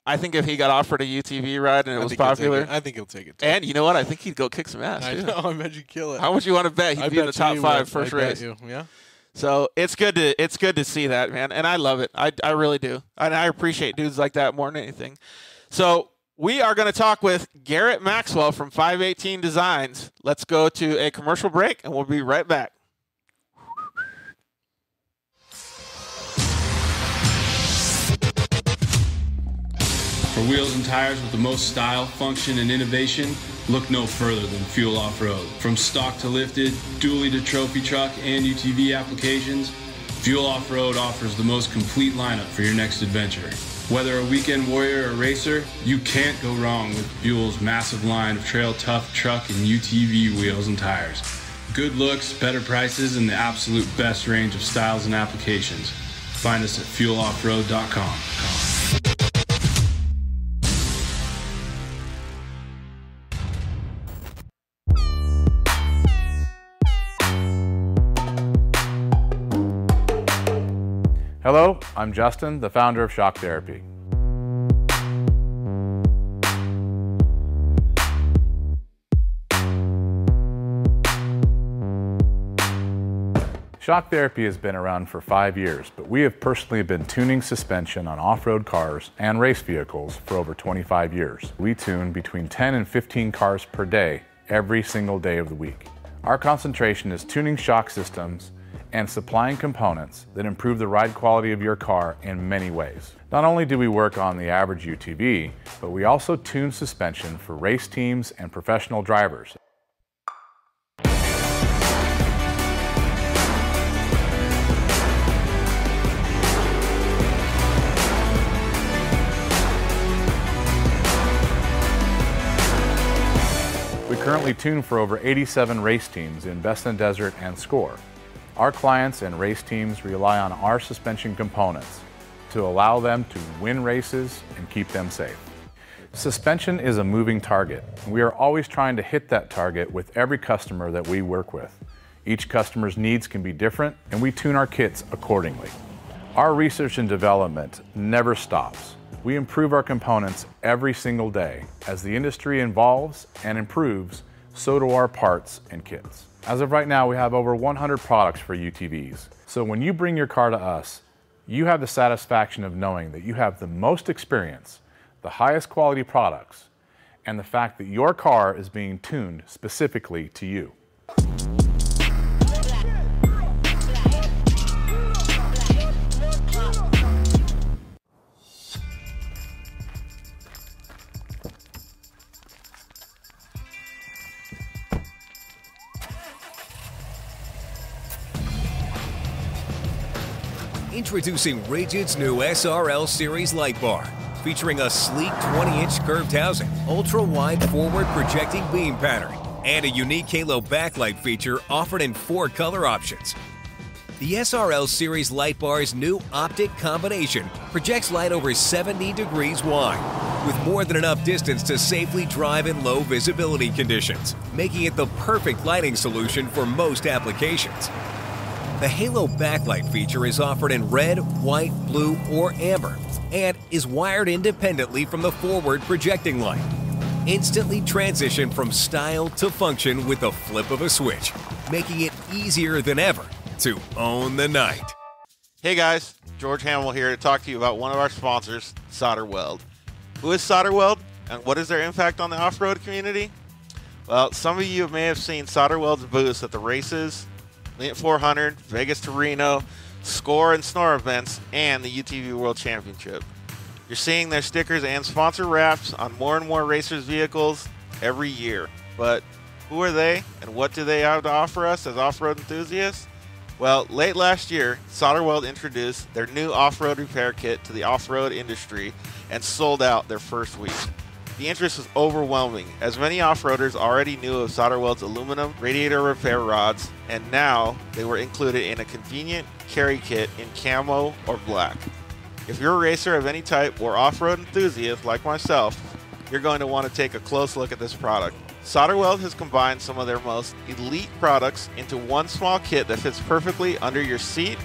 I think if he got offered a UTV ride and it was popular, I think he'll take it. Too. And you know what? I think he'd go kick some ass. I know. I bet you'd kill it. How much you want to bet he'd be in the top 5 first race? Yeah. So it's good to see that, man, and I love it. I really do, and I appreciate dudes like that more than anything. So we are going to talk with Garrett Maxwell from 518 Designs. Let's go to a commercial break, and we'll be right back. For wheels and tires with the most style, function, and innovation, look no further than Fuel Off-Road. From stock to lifted, dually to trophy truck, and UTV applications, Fuel Off-Road offers the most complete lineup for your next adventure. Whether a weekend warrior or racer, you can't go wrong with Fuel's massive line of trail tough truck and UTV wheels and tires. Good looks, better prices, and the absolute best range of styles and applications. Find us at fueloffroad.com. Hello, I'm Justin, the founder of Shock Therapy. Shock therapy has been around for 5 years, but we have personally been tuning suspension on off-road cars and race vehicles for over 25 years. We tune between 10 and 15 cars per day, every single day of the week. Our concentration is tuning shock systems and supplying components that improve the ride quality of your car in many ways. Not only do we work on the average UTV, but we also tune suspension for race teams and professional drivers. We currently tune for over 87 race teams in Best in the Desert and SCORE. Our clients and race teams rely on our suspension components to allow them to win races and keep them safe. Suspension is a moving target. We are always trying to hit that target with every customer that we work with. Each customer's needs can be different, and we tune our kits accordingly. Our research and development never stops. We improve our components every single day. As the industry evolves and improves, so do our parts and kits. As of right now, we have over 100 products for UTVs. So when you bring your car to us, you have the satisfaction of knowing that you have the most experience, the highest quality products, and the fact that your car is being tuned specifically to you. Introducing Rigid's new SRL Series light bar, featuring a sleek 20-inch curved housing, ultra-wide forward projecting beam pattern, and a unique halo backlight feature offered in 4 color options. The SRL Series light bar's new optic combination projects light over 70 degrees wide, with more than enough distance to safely drive in low visibility conditions, making it the perfect lighting solution for most applications. The halo backlight feature is offered in red, white, blue, or amber, and is wired independently from the forward projecting light. Instantly transition from style to function with the flip of a switch, making it easier than ever to own the night. Hey guys, George Hamill here to talk to you about one of our sponsors, Solder Weld. Who is Solder Weld, and what is their impact on the off-road community? Well, some of you may have seen Solder Weld's booths at the races, Lint 400, Vegas to Reno, SCORE and SNOR events, and the UTV World Championship. You're seeing their stickers and sponsor wraps on more and more racers' vehicles every year. But who are they, and what do they have to offer us as off-road enthusiasts? Well, late last year, Solder Weld introduced their new off-road repair kit to the off-road industry and sold out their first week. The interest was overwhelming, as many off-roaders already knew of Solder Weld's aluminum radiator repair rods, and now they were included in a convenient carry kit in camo or black. If you're a racer of any type or off-road enthusiast like myself, you're going to want to take a close look at this product. Solder Weld has combined some of their most elite products into one small kit that fits perfectly under your seat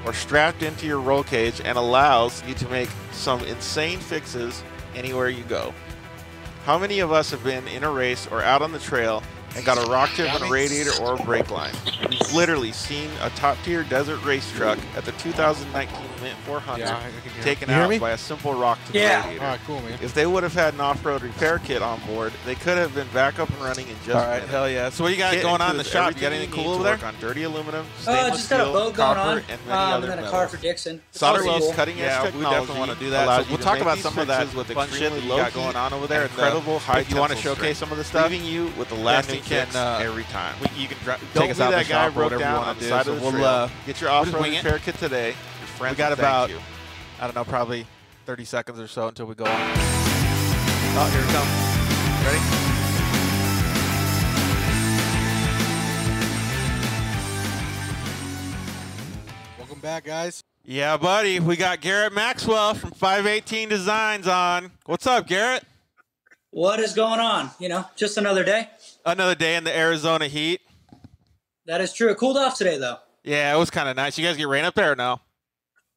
or strapped into your roll cage and allows you to make some insane fixes anywhere you go. How many of us have been in a race or out on the trail and got a rock tip on a radiator or a brake line? We've literally seen a top-tier desert race truck at the 2019 Mint 400 taken out by a simple rock to the radiator. All right, cool, man. If they would have had an off-road repair kit on board, they could have been back up and running in just minutes. Hell yeah. So what you got going on in the shop? You got anything cool over there? On dirty aluminum, stainless just got a boat going on, and many other and then a car for Dixon. Solder Weld's cutting-edge technology. We definitely want to do that. So we'll talk about some of that with fun shit that you got going on over there. Incredible high. If you want to showcase some of the stuff, leaving you with the lasting kicks every time. You can take us out the shop or whatever you want to do. So we'll get your off-road repair kit today. Your friends, we got about, I don't know, probably 30 seconds or so until we go on. Oh, here it comes. Ready? Welcome back, guys. Yeah, buddy. We got Garrett Maxwell from 518 Designs on. What's up, Garrett? What is going on? You know, just another day. Another day in the Arizona heat. That is true. It cooled off today, though. Yeah, it was kind of nice. You guys get rain up there or no?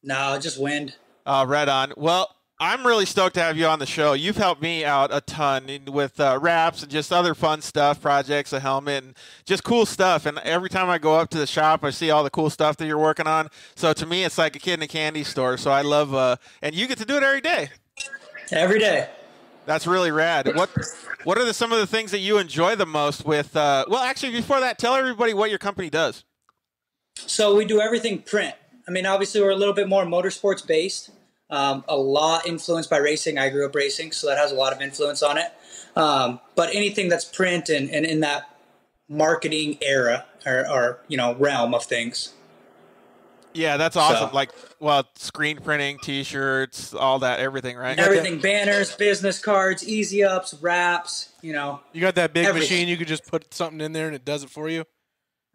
No, just wind. Right on. Well, I'm really stoked to have you on the show. You've helped me out a ton with wraps and just other fun stuff, projects, a helmet, and just cool stuff. And every time I go up to the shop, I see all the cool stuff that you're working on. So to me, it's like a kid in a candy store. So I love, and you get to do it every day. Every day. That's really rad. What are some of the things that you enjoy the most with? Well, actually, before that, tell everybody what your company does. So we do everything print. I mean, obviously, we're a little bit more motorsports based. A lot influenced by racing. I grew up racing, so that has a lot of influence on it. But anything that's print and in that marketing era or realm of things. Yeah, that's awesome. So, screen printing, T-shirts, all that, everything, right? Everything, banners, business cards, easy ups, wraps, You got that big everything. machine, you could just put something in there and it does it for you?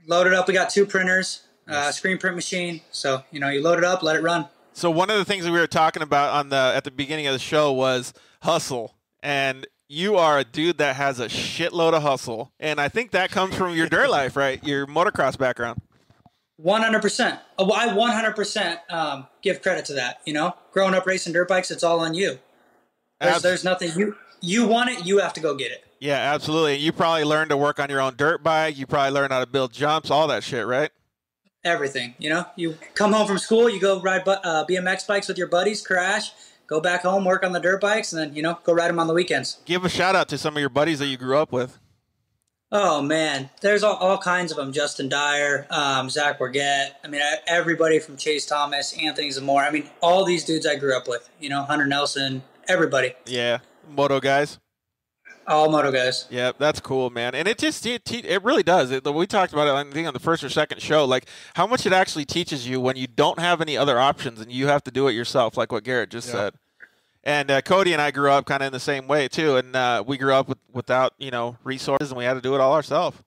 Load it up. We got 2 printers, screen print machine. So, you load it up, let it run. So one of the things that we were talking about at the beginning of the show was hustle. And you are a dude that has a shitload of hustle. And I think that comes from your dirt life, right? Your motocross background. 100%. I 100% give credit to that. Growing up racing dirt bikes, it's all on you. There's nothing you want it, you have to go get it. Yeah, absolutely. You probably learned to work on your own dirt bike. You probably learned how to build jumps, all that shit, right? Everything. You come home from school, you go ride BMX bikes with your buddies, crash, go back home, work on the dirt bikes, and then go ride them on the weekends. Give a shout out to some of your buddies that you grew up with. Oh, man. There's all kinds of them. Justin Dyer, Zach Wargett. I mean, everybody from Chase Thomas, Anthony Zamora. I mean, all these dudes I grew up with. Hunter Nelson, everybody. Yeah. Moto guys. All moto guys. Yeah, that's cool, man. And it really does. We talked about it, I think, on the first or second show, like how much it actually teaches you when you don't have any other options and you have to do it yourself, like what Garrett just said. And Cody and I grew up kind of in the same way, too. And we grew up without, resources, and we had to do it all ourselves.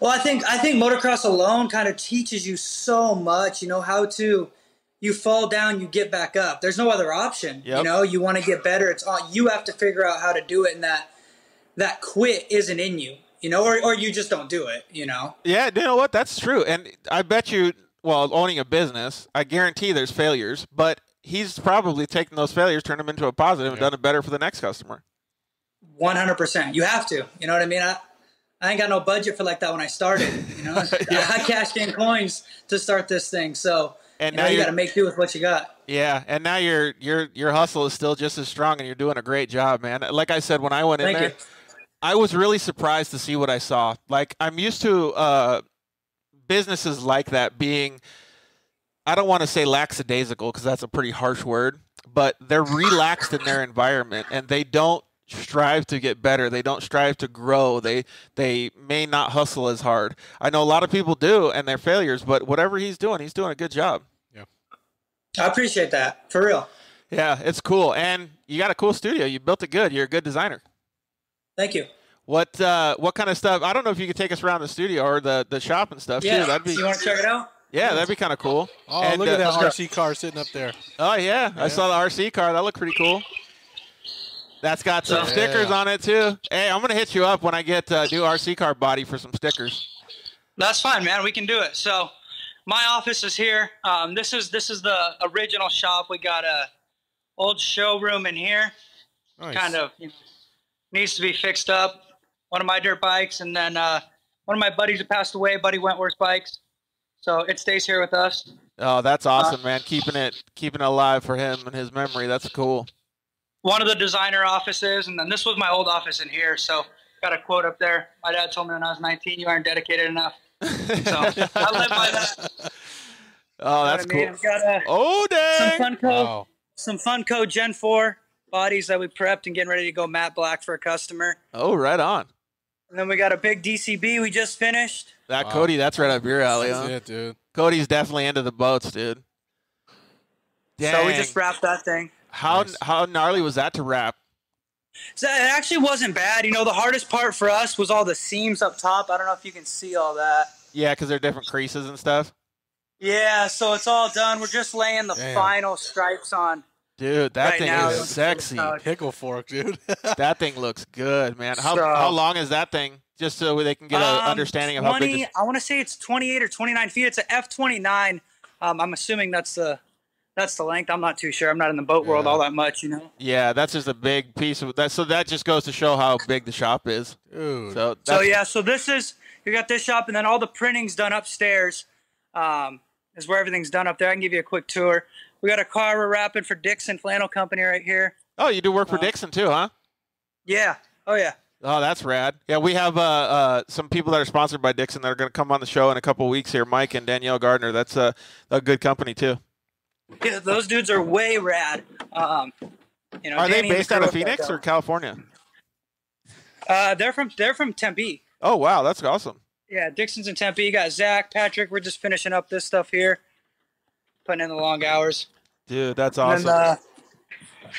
Well, I think motocross alone kind of teaches you so much, how to you fall down, you get back up. There's no other option. Yep. You want to get better. It's all you have to figure out how to do it, and that quit isn't in you, or you just don't do it, Yeah, you know what? That's true. And I bet you, owning a business, I guarantee there's failures, but he's probably taken those failures, turned them into a positive, and done it better for the next customer. 100%. You have to. You know what I mean? I ain't got no budget for like that when I started. I cashed in coins to start this thing. So and now you got to make do with what you got. Yeah, and now your hustle is still just as strong, and you're doing a great job, man. Like I said, when I went in there, I was really surprised to see what I saw. Like, I'm used to businesses like that being, I don't want to say lackadaisical because that's a pretty harsh word, but they're relaxed in their environment, and they don't strive to get better. They don't strive to grow. They may not hustle as hard. I know a lot of people do, and they're failures, but whatever he's doing a good job. Yeah, I appreciate that, for real. Yeah, it's cool, and you got a cool studio. You built it good. You're a good designer. Thank you. What kind of stuff? I don't know if you could take us around the studio or the shop and stuff too. That'd be. You want to check it out? Yeah, that'd be kind of cool. Oh, and, look at that RC car sitting up there. Oh yeah, I saw the RC car. That looked pretty cool. That's got some stickers on it too. Hey, I'm gonna hit you up when I get new RC car body for some stickers. That's fine, man. We can do it. So, my office is here. This is the original shop. We got a old showroom in here. Nice. Kind of needs to be fixed up. One of my dirt bikes, and then one of my buddies who passed away, Buddy Wentworth's bikes. So it stays here with us. Oh, that's awesome, man. Keeping it alive for him and his memory. That's cool. One of the designer offices, and then this was my old office in here. So got a quote up there. My dad told me when I was 19, "You aren't dedicated enough." So I live by that. Oh, that's cool. I've got dang! Some Funko Gen 4 bodies that we prepped and getting ready to go matte black for a customer. Oh, right on. And then we got a big DCB we just finished. That Cody, that's right up your alley, huh? That's it, dude. Cody's definitely into the boats, dude. Dang. So we just wrapped that thing. How gnarly was that to wrap? So it actually wasn't bad. The hardest part for us was all the seams up top. I don't know if you can see all that. Yeah, because they're different creases and stuff. Yeah, so it's all done. We're just laying the final stripes on. Dude, that thing is sexy. Pickle fork, dude. That thing looks good, man. How long is that thing? Just so they can get an understanding of how big. I want to say it's 28 or 29 feet. It's an F29. I'm assuming that's the That's the length. I'm not too sure. I'm not in the boat world all that much, you know. Yeah, that's just a big piece of that. So that just goes to show how big the shop is. Dude. So this is, you got this shop, and then all the printing's done upstairs. Is where everything's done up there. I can give you a quick tour. We got a car we're wrapping for Dixon Flannel Company right here. Oh, you do work for Dixon too, huh? Yeah. Oh yeah. Oh, that's rad. Yeah, we have some people that are sponsored by Dixon that are going to come on the show in a couple of weeks here. Mike and Danielle Gardner. That's a good company too. Yeah, those dudes are way rad. Are they based out of Phoenix or California? They're from Tempe. Oh wow, that's awesome. Yeah, Dixon's in Tempe. You got Zach, Patrick. We're just finishing up this stuff here, putting in the long hours. Dude, that's awesome. And then,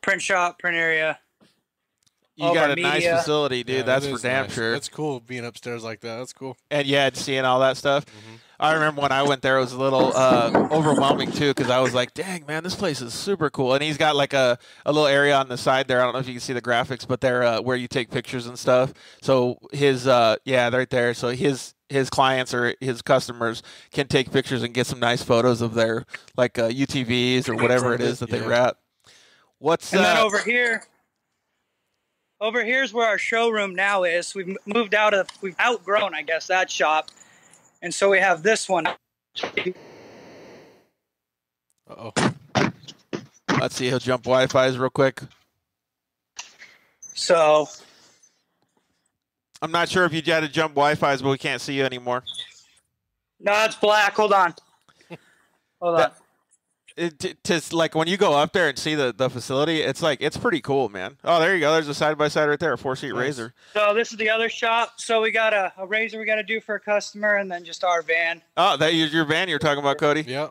print shop, print area. You got a nice facility, dude. Yeah, that's for damn nice. sure. That's cool being upstairs like that. That's cool. And yeah, seeing all that stuff. Mm-hmm. I remember when I went there, it was a little overwhelming too, because I was like, "Dang, man, this place is super cool." And he's got like a little area on the side there. I don't know if you can see the graphics, but they're where you take pictures and stuff. So his right there. So his clients or his customers can take pictures and get some nice photos of their like UTVs or whatever it is that they wrap. And then over here is where our showroom now is. We've outgrown, I guess, that shop. And so we have this one. Uh-oh. Let's see. He'll jump Wi-Fi's real quick. So. I'm not sure if you had to jump Wi-Fi's, but we can't see you anymore. No, it's black. Hold on. Hold on. Just like when you go up there and see the facility, it's pretty cool, man. Oh, there you go. There's a side-by-side right there, a 4-seat Razor. So this is the other shop. So we got a Razor we got to do for a customer, and then just our van. Oh, that is your van you're talking about, Cody? Yeah.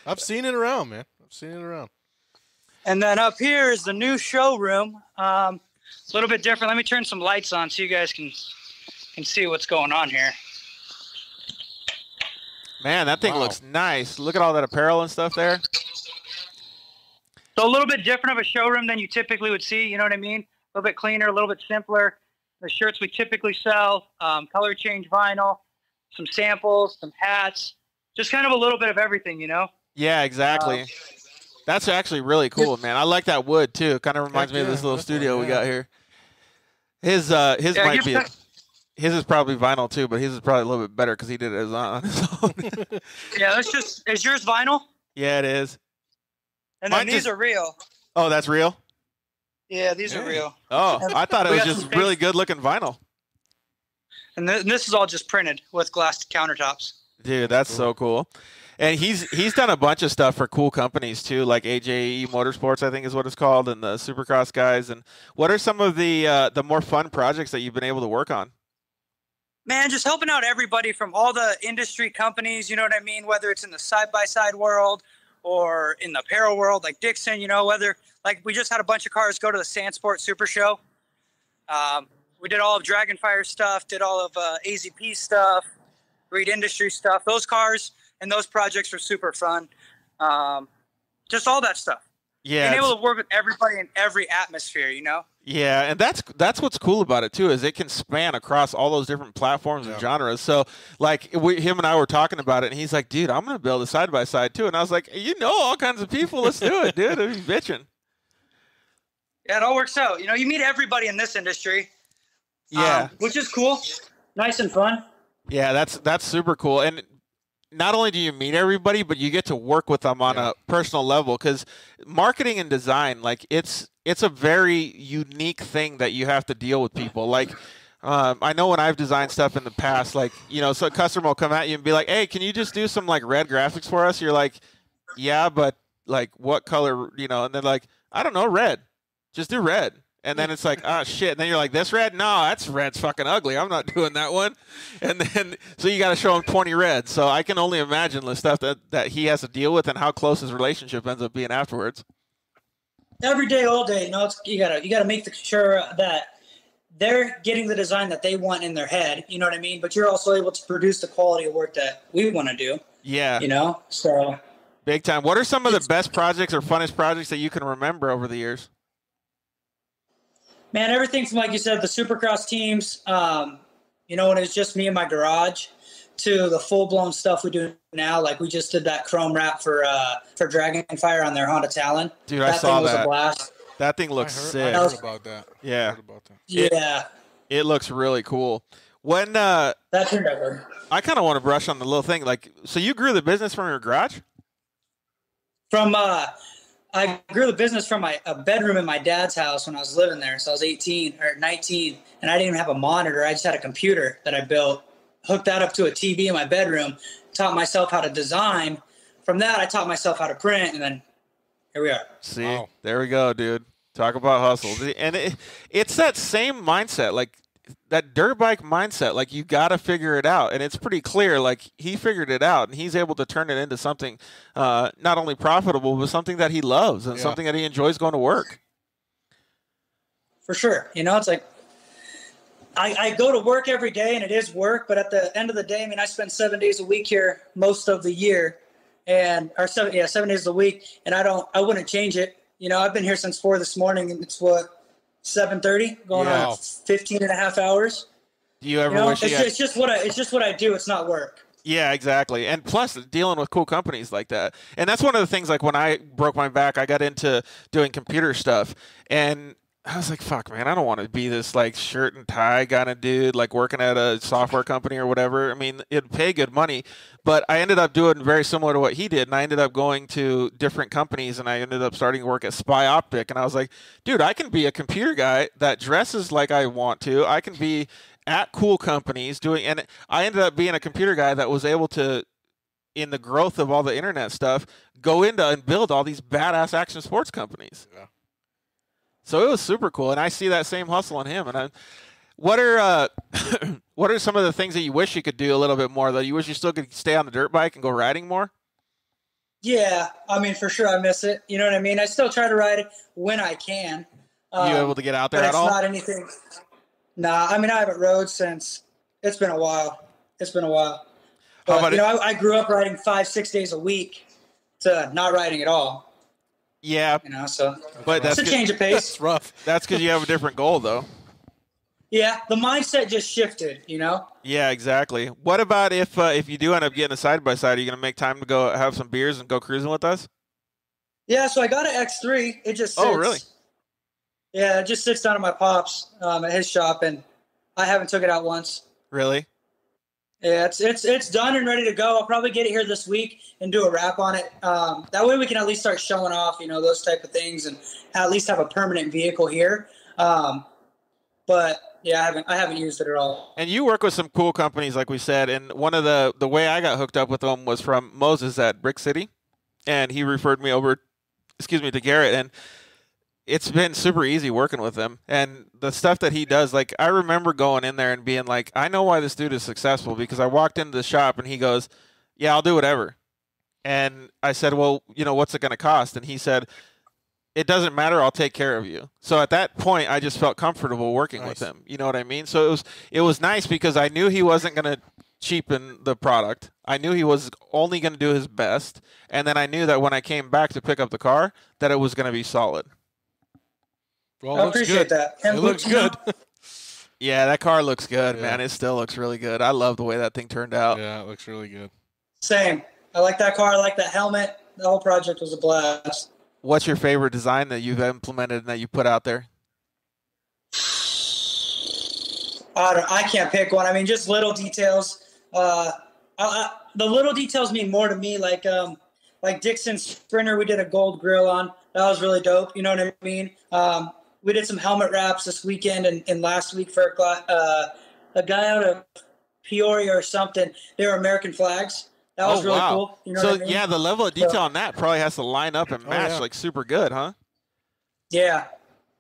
I've seen it around, man. I've seen it around. And then up here is the new showroom. It's a little bit different. Let me turn some lights on so you guys can see what's going on here. Man, that thing looks nice. Look at all that apparel and stuff there. So a little bit different of a showroom than you typically would see, you know what I mean? A little bit cleaner, a little bit simpler. The shirts we typically sell, color change vinyl, some samples, some hats, just kind of a little bit of everything, you know? Yeah, exactly. That's actually really cool, man. I like that wood too. It kind of reminds me of this little studio we got here. His might be his is probably vinyl too, but his is probably a little bit better because he did it on his own. Yeah, is yours vinyl? Yeah, it is. And then these are real. Oh, that's real? Yeah, these are real. Oh, I thought it was just really good looking vinyl. And this is all just printed with glass countertops. Dude, that's so cool. And he's done a bunch of stuff for cool companies too, like AJE Motorsports, I think is what it's called, and the Supercross guys. And what are some of the more fun projects that you've been able to work on? Man, just helping out everybody from all the industry companies, you know what I mean? Whether it's in the side-by-side world or in the apparel world, like Dixon, you know, whether, like, we just had a bunch of cars go to the Sandsport Super Show. We did all of Dragonfire stuff, did all of AZP stuff, Reed Industry stuff. Those cars and those projects were super fun. Just all that stuff. Yeah, being able to work with everybody in every atmosphere, you know? Yeah, and that's what's cool about it too, is it can span across all those different platforms and genres. So like him and I were talking about it, and he's like, "Dude, I'm gonna build a side by side too." And I was like, "You know, all kinds of people. Let's do it, dude. I'm bitching." Yeah, it all works out. You know, you meet everybody in this industry. Yeah, which is cool, nice and fun. Yeah, that's super cool. And not only do you meet everybody, but you get to work with them on a personal level, because marketing and design, like it's a very unique thing that you have to deal with people. Like, I know when I've designed stuff in the past, like, you know, so a customer will come at you and be like, "Hey, can you just do some like red graphics for us?" You're like, "Yeah, but like what color?" You know, and they're like, "I don't know, red. Just do red." And then it's like, "Oh shit!" And then you're like, "This red? No, that's red's fucking ugly. I'm not doing that one." And then so you got to show him 20 reds. So I can only imagine the stuff that he has to deal with and how close his relationship ends up being afterwards. Every day, all day. You know, you gotta make sure that they're getting the design that they want in their head. You know what I mean? But you're also able to produce the quality of work that we want to do. Yeah. You know, so big time. What are some of the best projects or funnest projects that you can remember over the years? Man, everything from, like you said, the Supercross teams, you know, when it was just me in my garage, to the full-blown stuff we do now. Like we just did that chrome wrap for Dragonfire on their Honda Talon. Dude, I saw thing was that. a blast. That thing looks sick. I heard about that. Yeah. Yeah. It looks really cool. When that turned out good. I kind of want to brush on the little thing. Like, so you grew the business from your garage? I grew the business from a bedroom in my dad's house when I was living there. So I was 18 or 19, and I didn't even have a monitor. I just had a computer that I built, hooked that up to a TV in my bedroom, taught myself how to design. From that, I taught myself how to print, and then here we are. See, Wow. There we go, dude. Talk about hustle. And it's that same mindset, like that dirt bike mindset. Like, you got to figure it out. And it's pretty clear, like, he figured it out, and he's able to turn it into something not only profitable, but something that he loves and something that he enjoys going to work. For sure. You know, it's like I go to work every day, and it is work. But at the end of the day, I mean, I spend 7 days a week here most of the year, or 7 days a week. And I wouldn't change it. You know, I've been here since 4 this morning, and it's 7:30, going on 15 and a half hours. Do you ever wish it's just what I do. It's not work. Yeah, exactly. And plus dealing with cool companies like that. And that's one of the things, like when I broke my back, I got into doing computer stuff, and I was like, fuck, man, I don't want to be this like shirt and tie kind of dude, like working at a software company or whatever. I mean, it'd pay good money, but I ended up doing very similar to what he did. And I ended up going to different companies, and I ended up starting to work at Spy Optic. And I was like, dude, I can be a computer guy that dresses like I want to. I can be at cool companies doing, and I ended up being a computer guy that was able to, in the growth of all the internet stuff, go into and build all these badass action sports companies. Yeah. So it was super cool, and I see that same hustle in him. And what are some of the things that you wish you could do a little bit more, though? You wish you still could stay on the dirt bike and go riding more? Yeah, I mean, for sure, I miss it. You know what I mean? I still try to ride it when I can. You able to get out there at all? But it's not anything. Nah, I mean, I haven't rode since it's been a while. But, I grew up riding 5-6 days a week to not riding at all. Yeah. You know, so but that's a change of pace. That's rough. That's because you have a different goal, though. Yeah, the mindset just shifted, you know? Yeah, exactly. What about if you do end up getting a side-by-side, are you going to make time to go have some beers and go cruising with us? Yeah, so I got an X3. It just sits. Oh, really? Yeah, it just sits down at my pop's at his shop, and I haven't took it out once. Really? Yeah, it's done and ready to go. I'll probably get it here this week and do a wrap on it. That way we can at least start showing off, you know, those type of things, and at least have a permanent vehicle here. But yeah, I haven't used it at all. And you work with some cool companies, like we said. And one of the way I got hooked up with them was from Moses at Brick City, and he referred me over, to Garrett, and it's been super easy working with him. And the stuff that he does, like, I remember going in there and being like, I know why this dude is successful, because I walked into the shop and he goes, yeah, I'll do whatever. And I said, well, you know, what's it going to cost? And he said, it doesn't matter. I'll take care of you. So at that point, I just felt comfortable working with him. You know what I mean? So it was nice because I knew he wasn't going to cheapen the product. I knew he was only going to do his best. And then I knew that when I came back to pick up the car, that it was going to be solid. Well, I appreciate that. It looks good. Yeah, that car looks good, man. It still looks really good. I love the way that thing turned out. Yeah, it looks really good. Same. I like that car. I like that helmet. The whole project was a blast. What's your favorite design that you've implemented and that you put out there? I can't pick one. I mean, just little details. The little details mean more to me. Like Dixon's Sprinter, we did a gold grill on. That was really dope. You know what I mean? We did some helmet wraps this weekend and last week for a guy out of Peoria or something. They were American flags. That was really cool. You know what I mean? Yeah, the level of detail on that probably has to line up and match like super good, huh? Yeah.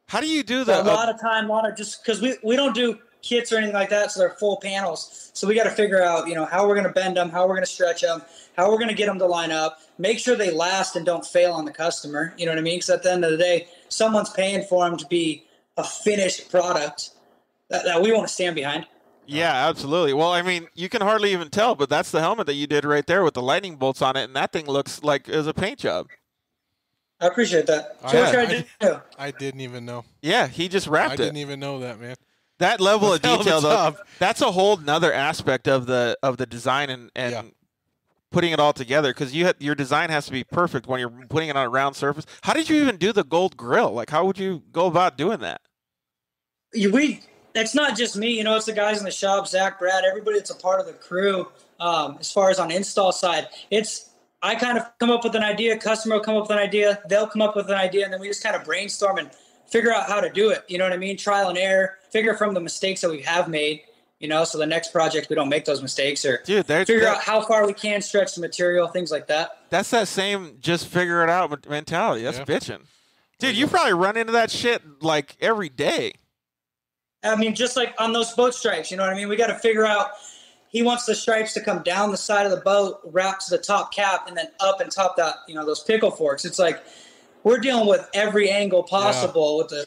How do you do that? A lot of time on it, just because we don't do kits or anything like that, so they're full panels. So we got to figure out, you know, how we're going to bend them, how we're going to stretch them, how we're going to get them to line up, make sure they last and don't fail on the customer. You know what I mean? Because at the end of the day, someone's paying for them to be a finished product that we want to stand behind. Yeah, absolutely. Well, I mean, you can hardly even tell, but that's the helmet that you did right there with the lightning bolts on it, and that thing looks like it was a paint job. I appreciate that. So what should I do? I didn't even know. Yeah, he just wrapped it. I didn't even know that, man. That level of detail, though, tough. that's a whole nother aspect of the design and putting it all together, because your design has to be perfect when you're putting it on a round surface. How did you even do the gold grill? Like, how would you go about doing that? It's not just me, it's the guys in the shop, Zach, Brad, everybody that's a part of the crew. As far as on install side, I kind of come up with an idea, customer will come up with an idea, they'll come up with an idea, and then we just kind of brainstorm and figure out how to do it. You know what I mean? Trial and error, figure from the mistakes that we have made, so the next project we don't make those mistakes, or figure out how far we can stretch the material, things like that. That's that same just figure it out mentality. That's bitching. Dude, you probably run into that shit like every day. I mean, just like on those boat stripes, you know what I mean? We got to figure out, he wants the stripes to come down the side of the boat, wrap to the top cap, and then up and top that, those pickle forks. It's like we're dealing with every angle possible with the,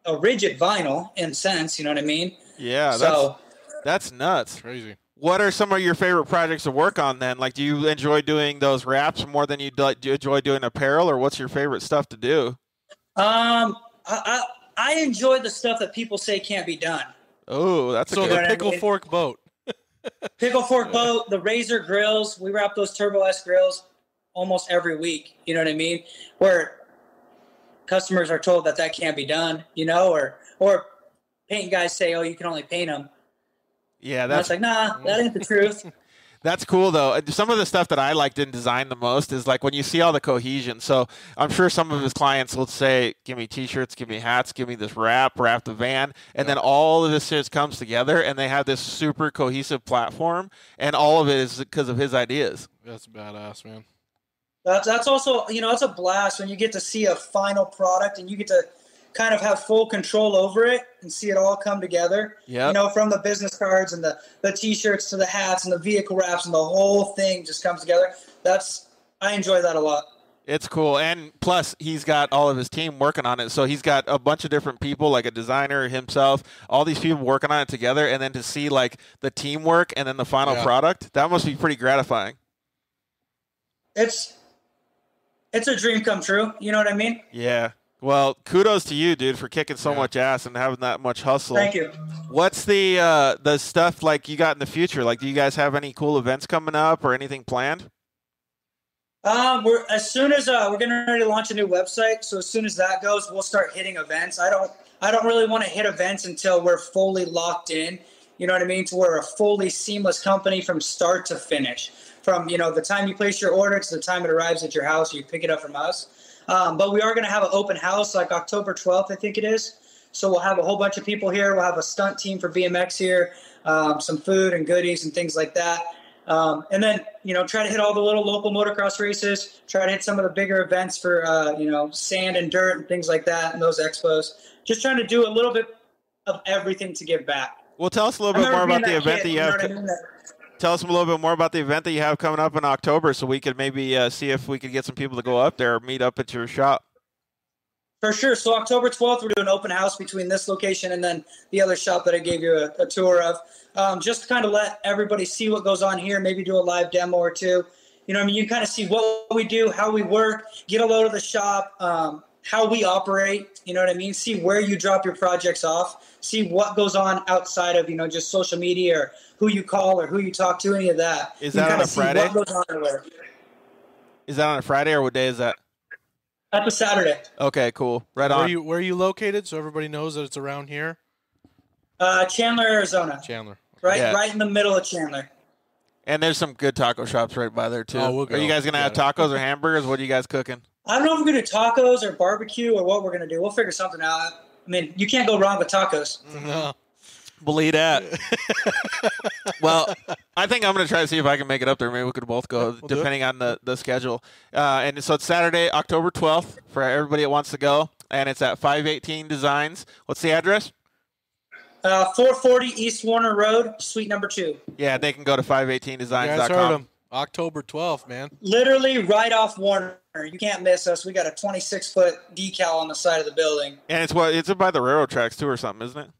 a rigid vinyl in a sense, you know what I mean? Yeah, that's nuts. Crazy. What are some of your favorite projects to work on then? Like, do you enjoy doing those wraps more than you enjoy doing apparel, or what's your favorite stuff to do? I enjoy the stuff that people say can't be done. Oh, that's so the pickle fork boat. Pickle fork boat, the Razor grills. We wrap those Turbo S grills almost every week. You know what I mean? Where customers are told that can't be done, or paint guys say, "Oh, you can only paint them." Yeah, that's like, nah, that ain't the truth. That's cool, though. Some of the stuff that I liked in design the most is like when you see all the cohesion. So I'm sure some of his clients will say, give me T-shirts, give me hats, give me this wrap the van. And then all of this just comes together, and they have this super cohesive platform. And all of it is because of his ideas. That's badass, man. That's also, it's a blast when you get to see a final product and you get to kind of have full control over it and see it all come together. Yeah. From the business cards and the T-shirts to the hats and the vehicle wraps, and the whole thing just comes together. I enjoy that a lot. It's cool. And plus, he's got all of his team working on it. So he's got a bunch of different people, like a designer himself, all these people working on it together. And then to see like the teamwork and then the final product, that must be pretty gratifying. It's a dream come true. You know what I mean? Yeah. Well, kudos to you, dude, for kicking so much ass and having that much hustle. Thank you. What's the stuff like you got in the future? Like, do you guys have any cool events coming up or anything planned? We're getting ready to launch a new website. So as soon as that goes, we'll start hitting events. I don't really want to hit events until we're fully locked in. You know what I mean? To we're a fully seamless company from start to finish. From, the time you place your order to the time it arrives at your house, you pick it up from us. But we are going to have an open house like October 12th, I think it is. So we'll have a whole bunch of people here. We'll have a stunt team for BMX here, some food and goodies and things like that. And then, try to hit all the little local motocross races, try to hit some of the bigger events for, sand and dirt and things like that and those expos. Just trying to do a little bit of everything to give back. Well, tell us a little bit more about the event that you have. Tell us a little bit more about the event that you have coming up in October, so we could maybe see if we could get some people to go up there or meet up at your shop. For sure. So October 12th, we're doing an open house between this location and then the other shop that I gave you a tour of, just to kind of let everybody see what goes on here, maybe do a live demo or two. You kind of see what we do, how we work, get a load of the shop, how we operate, you know what I mean? See where you drop your projects off, see what goes on outside of, just social media or who you call or who you talk to, any of that. Is that on a Friday? What goes on everywhere. Is that on a Friday, or what day is that? That's a Saturday. Okay, cool. Right on. Where are you located so everybody knows that it's around here? Chandler, Arizona. Chandler. Right in the middle of Chandler. And there's some good taco shops right by there, too. Oh, we'll go. Are you guys going to have tacos or hamburgers? What are you guys cooking? I don't know if we're going to do tacos or barbecue or what we're going to do. We'll figure something out. I mean, you can't go wrong with tacos. No. Believe that. Well, I think I'm going to try to see if I can make it up there. Maybe we could both go, depending on the schedule. And so it's Saturday, October 12th, for everybody that wants to go. And it's at 518 Designs. What's the address? 440 East Warner Road, suite number 2. Yeah, they can go to 518designs.com. You guys heard them. October 12th, man. Literally right off Warner. You can't miss us. We got a 26-foot decal on the side of the building. And it's by the railroad tracks, too, or something, isn't it?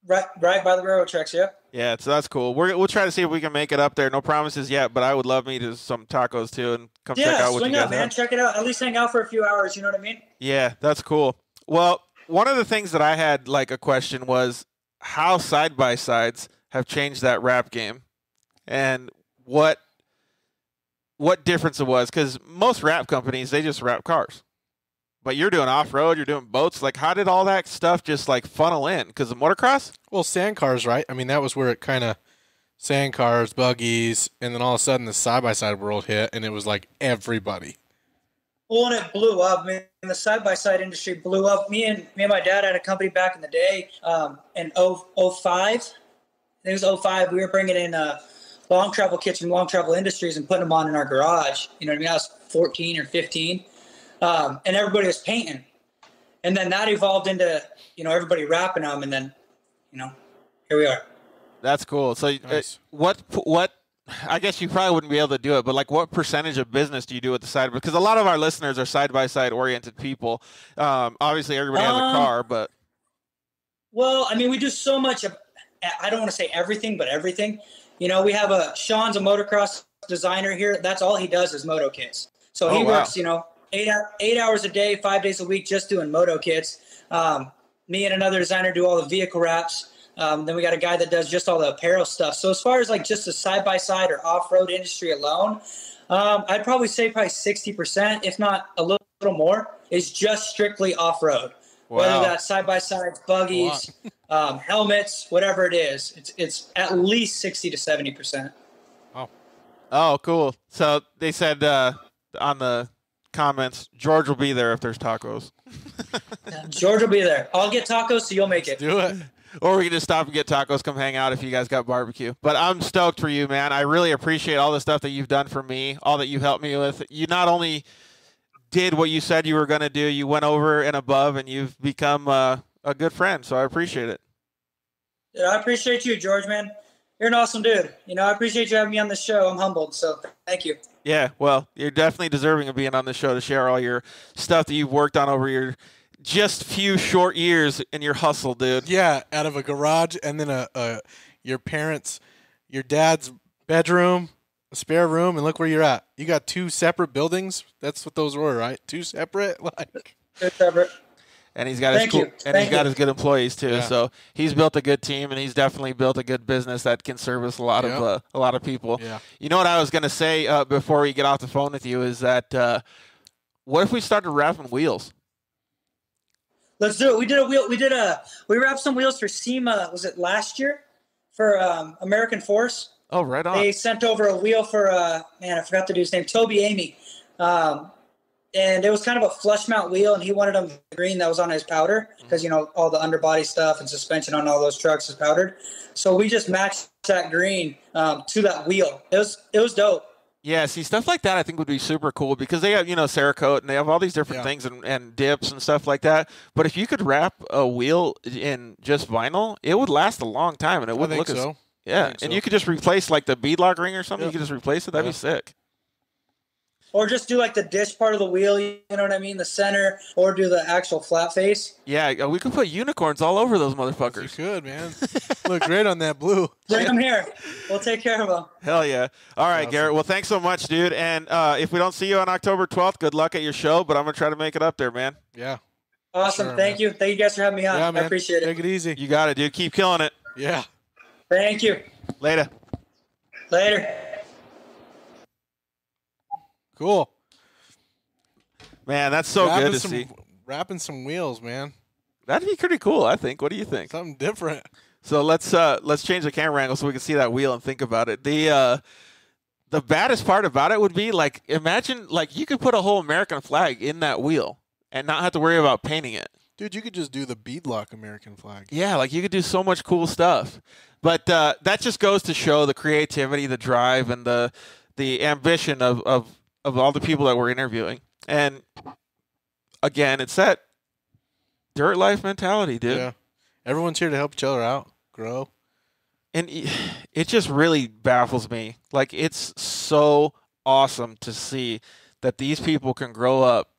Right by the railroad tracks, yeah. Yeah, so that's cool. We'll try to see if we can make it up there. No promises yet, but I would love me to some tacos, too, and come check out what you guys have. Yeah, swing up, man. Check it out. At least hang out for a few hours, you know what I mean? Yeah, that's cool. Well, one of the things that I had like a question was how side-by-sides have changed that wrap game, and what difference it was, because most wrap companies, they just wrap cars. But you're doing off-road, you're doing boats. Like, how did all that stuff just, like, funnel in? Because of motocross? Well, sand cars, right? I mean, that was where it kind of sand cars, buggies, and then all of a sudden the side-by-side world hit, and it was like everybody. Well, and it blew up. I mean, the side-by-side industry blew up. Me and my dad had a company back in the day in 05. I think it was 05. We were bringing in long travel kits from Long Travel Industries and putting them on in our garage. You know what I mean? I was 14 or 15. And everybody was painting. And then that evolved into, everybody wrapping them. And then, here we are. That's cool. So Nice. what, I guess you probably wouldn't be able to do it, but like what percentage of business do you do at the side? Because a lot of our listeners are side-by-side oriented people. Obviously everybody has a car, but. Well, I mean, we do so much of, I don't want to say everything, but everything. We have Sean's a motocross designer here. That's all he does is moto kits. So he works, 8 hours a day, 5 days a week, just doing moto kits. Me and another designer do all the vehicle wraps. Then we got a guy that does just all the apparel stuff. So as far as like just the side-by-side or off-road industry alone, I'd probably say 60%, if not a little more, is just strictly off-road. Wow. Whether that's side-by-sides, buggies, helmets, whatever it is. It's at least 60 to 70%. Oh, cool. So they said on the comments, George will be there if there's tacos. George will be there. I'll get tacos, so you'll make it. Do it. Or we can just stop and get tacos, come hang out if you guys got barbecue. But I'm stoked for you, man. I really appreciate all the stuff that you've done for me, all that you've helped me with. You not only did what you said you were going to do, you went over and above, and you've become a good friend. So I appreciate it. Yeah, I appreciate you, George, man. You're an awesome dude. I appreciate you having me on the show. I'm humbled, so thank you. Yeah, well, you're definitely deserving of being on the show to share all your stuff that you've worked on over your just few short years in your hustle, dude. Yeah, out of a garage and then your dad's bedroom, a spare room, and look where you're at. You got 2 separate buildings. That's what those were, right? 2 separate, like. 2 separate. And he's got his good employees too. Yeah. So he's built a good team, and he's definitely built a good business that can service a lot of people. Yeah. You know what I was going to say before we get off the phone with you is that what if we started wrapping wheels? Let's do it. We wrapped some wheels for SEMA. Was it last year for American Force? Oh, right on. They sent over a wheel for I forgot the dude's name, Toby Amy. And it was kind of a flush mount wheel, and he wanted them green that was on his powder because, all the underbody stuff and suspension on all those trucks is powdered. So we just matched that green to that wheel. It was dope. Yeah, see, stuff like that I think would be super cool because they have, Cerakote, and they have all these different things and dips and stuff like that. But if you could wrap a wheel in just vinyl, it would last a long time, and it wouldn't look so. as... Yeah, and you could just replace, like, the beadlock ring or something. You could just replace it. That'd be sick. Or just do like the dish part of the wheel, you know what I mean? The center, or do the actual flat face. Yeah, we could put unicorns all over those motherfuckers. You could, man. Look great on that blue. Bring them here. We'll take care of them. Hell yeah. All right, awesome. Garrett. Well, thanks so much, dude. And if we don't see you on October 12th, good luck at your show, but I'm going to try to make it up there, man. Yeah. Awesome. Sure, Thank you. Thank you guys for having me on. Yeah, man. I appreciate it. Take it easy. You got it, dude. Keep killing it. Yeah. Thank you. Later. Cool. Man, that's so good to see. Wrapping some wheels, man. That'd be pretty cool, I think. What do you think? Something different. So let's change the camera angle so we can see that wheel and think about it. The baddest part about it would be, like, imagine, like, you could put a whole American flag in that wheel and not have to worry about painting it. Dude, you could just do the beadlock American flag. Yeah, like, you could do so much cool stuff. But that just goes to show the creativity, the drive, and the ambition of all the people that we're interviewing. And again, it's that dirt life mentality, dude. Yeah. Everyone's here to help each other out, grow. And it just really baffles me. Like, it's so awesome to see that these people can grow up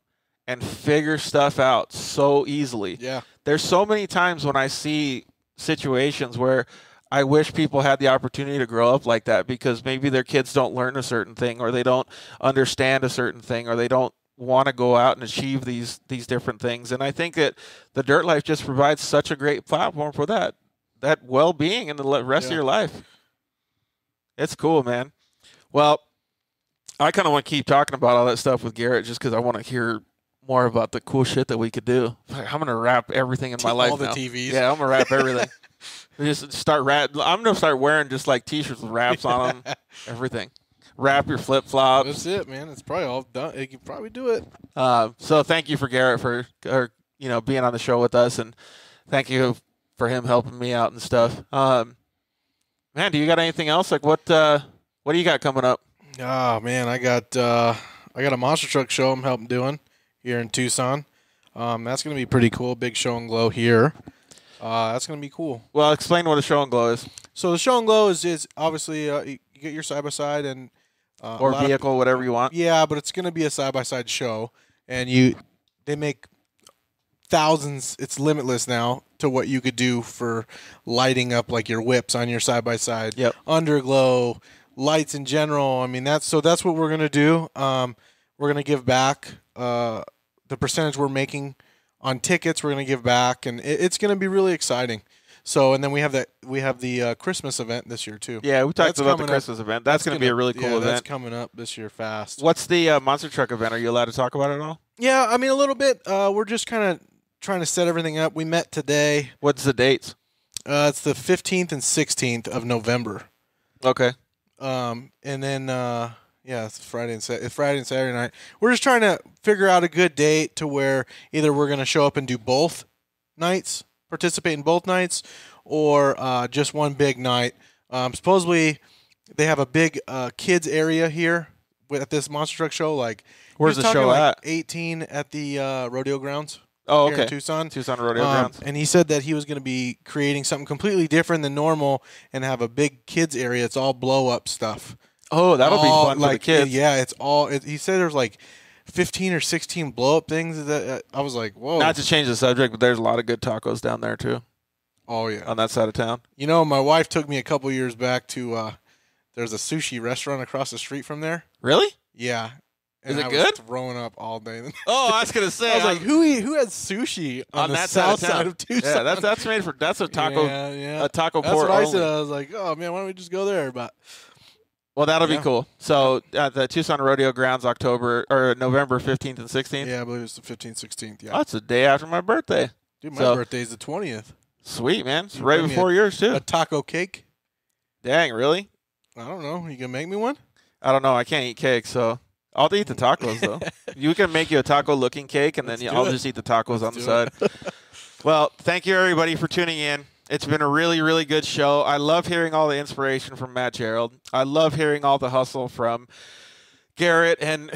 and figure stuff out so easily. Yeah. There's so many times when I see situations where I wish people had the opportunity to grow up like that because maybe their kids don't learn a certain thing or they don't understand a certain thing or they don't want to go out and achieve these different things. And I think that the Dirt Life just provides such a great platform for that well-being in the rest of your life. It's cool, man. Well, I kind of want to keep talking about all that stuff with Garrett just because I want to hear more about the cool shit that we could do. I'm going to wrap everything in my life all the now. TVs. Yeah, I'm going to wrap everything. I'm going to start wearing just like T-shirts with wraps on them. Everything. Wrap your flip-flops. That's it, man. It's probably all done. You can probably do it. So thank you for Garrett for being on the show with us, and thank you for him helping me out and stuff. Man, do you got anything else? Like what do you got coming up? Oh man, I got a monster truck show I'm helping doing here in Tucson. That's gonna be pretty cool. Big show and glow here. That's gonna be cool. Well, explain what a show and glow is. So the show and glow is obviously you get your side by side and or vehicle, whatever you want. Yeah, but it's gonna be a side by side show, and they make thousands. It's limitless now to what you could do for lighting up like your whips on your side by side. Yep. Underglow, lights in general. I mean that's what we're gonna do. We're gonna give back the percentage we're making on tickets. We're gonna give back, and it's gonna be really exciting. So, and then we have the Christmas event this year too. Yeah, we talked about the Christmas event. That's going to be a really cool event. That's coming up this year fast. What's the monster truck event? Are you allowed to talk about it at all? Yeah, I mean a little bit. We're just kind of trying to set everything up. We met today. What's the dates? It's the 15th and 16th of November. Okay. And then it's Friday and Saturday night. We're just trying to figure out a good date to where either we're going to show up and do both nights. Participate in both nights, or just one big night. Supposedly, they have a big kids area here at this monster truck show. Like, where's the show at? 18 at the rodeo grounds. Oh, here okay. in Tucson Rodeo Grounds. And he said that he was going to be creating something completely different than normal and have a big kids area. It's all blow up stuff. Oh, that'll be fun for the kids. Yeah, it's all. He said there's like 15 or 16 blow up things that I was like, whoa. Not to change the subject, but there's a lot of good tacos down there too. Oh yeah, on that side of town. You know, my wife took me a couple years back to there's a sushi restaurant across the street from there. Really? Yeah. And I good? was throwing up all day. Oh, I was gonna say. I was like, who has sushi on the that south side of Tucson? Yeah, that's made for a taco. Yeah. A taco That's port what I only. said. I was like, oh man, why don't we just go there? But well, that'll be cool. So at the Tucson Rodeo Grounds, November 15th and 16th. Yeah, I believe it's the 15th, 16th. Yeah. Oh, it's the day after my birthday. Dude, my birthday's the 20th. Sweet, man. It's right before yours too. A taco cake. Dang, really? I don't know. You gonna make me one? I don't know. I can't eat cake, so I'll eat the tacos though. You can make you a taco-looking cake, and then I'll just eat the tacos on the side. Well, thank you everybody for tuning in. It's been a really, really good show. I love hearing all the inspiration from Matt Gerald. I love hearing all the hustle from Garrett, and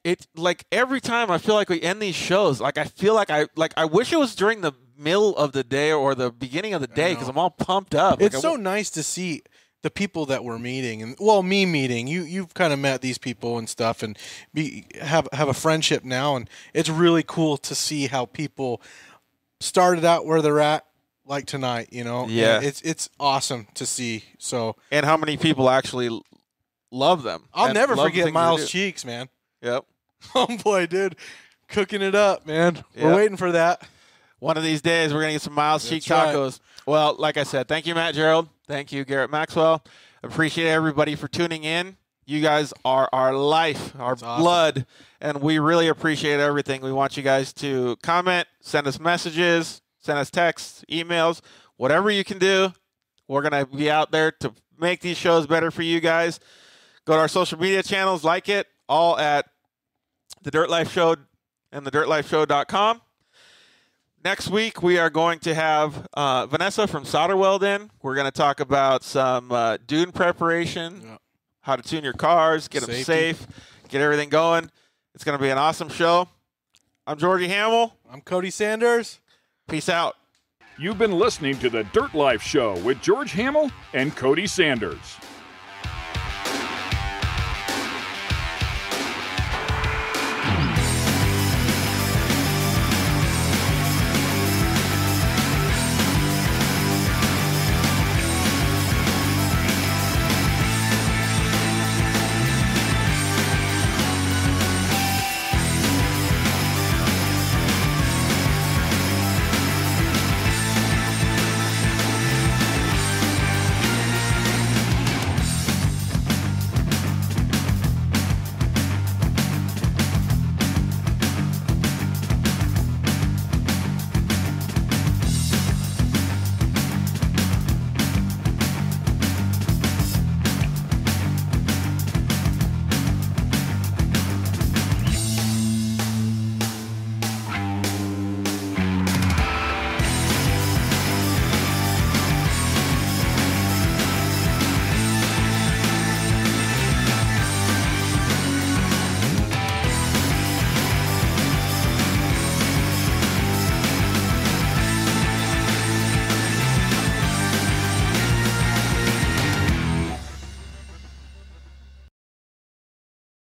it's like every time I feel like we end these shows, like I feel like I wish it was during the middle of the day or the beginning of the day because I'm all pumped up. It's so nice to see the people that we're meeting, and me meeting you've kind of met these people and stuff, and have a friendship now, and it's really cool to see how people started out where they're at. Like tonight, you know, yeah, and it's awesome to see. So, and how many people actually love them? I'll never forget Miles Cheeks, man. Yep, homeboy, dude, cooking it up, man. Yep. We're waiting for that. One of these days, we're gonna get some Miles Cheek tacos. Well, like I said, thank you, Matt Gerald. Thank you, Garrett Maxwell. Appreciate everybody for tuning in. You guys are our life, our blood, and we really appreciate everything. We want you guys to comment, send us messages. Send us texts, emails, whatever you can do. We're going to be out there to make these shows better for you guys. Go to our social media channels, like it, all at The Dirt Life Show and thedirtlifeshow.com. Next week, we are going to have Vanessa from Solderweld in. We're going to talk about some dune preparation, how to tune your cars, get them safe, get everything going. It's going to be an awesome show. I'm Georgie Hamill. I'm Cody Sanders. Peace out. You've been listening to The Dirt Life Show with George Hamill and Cody Sanders.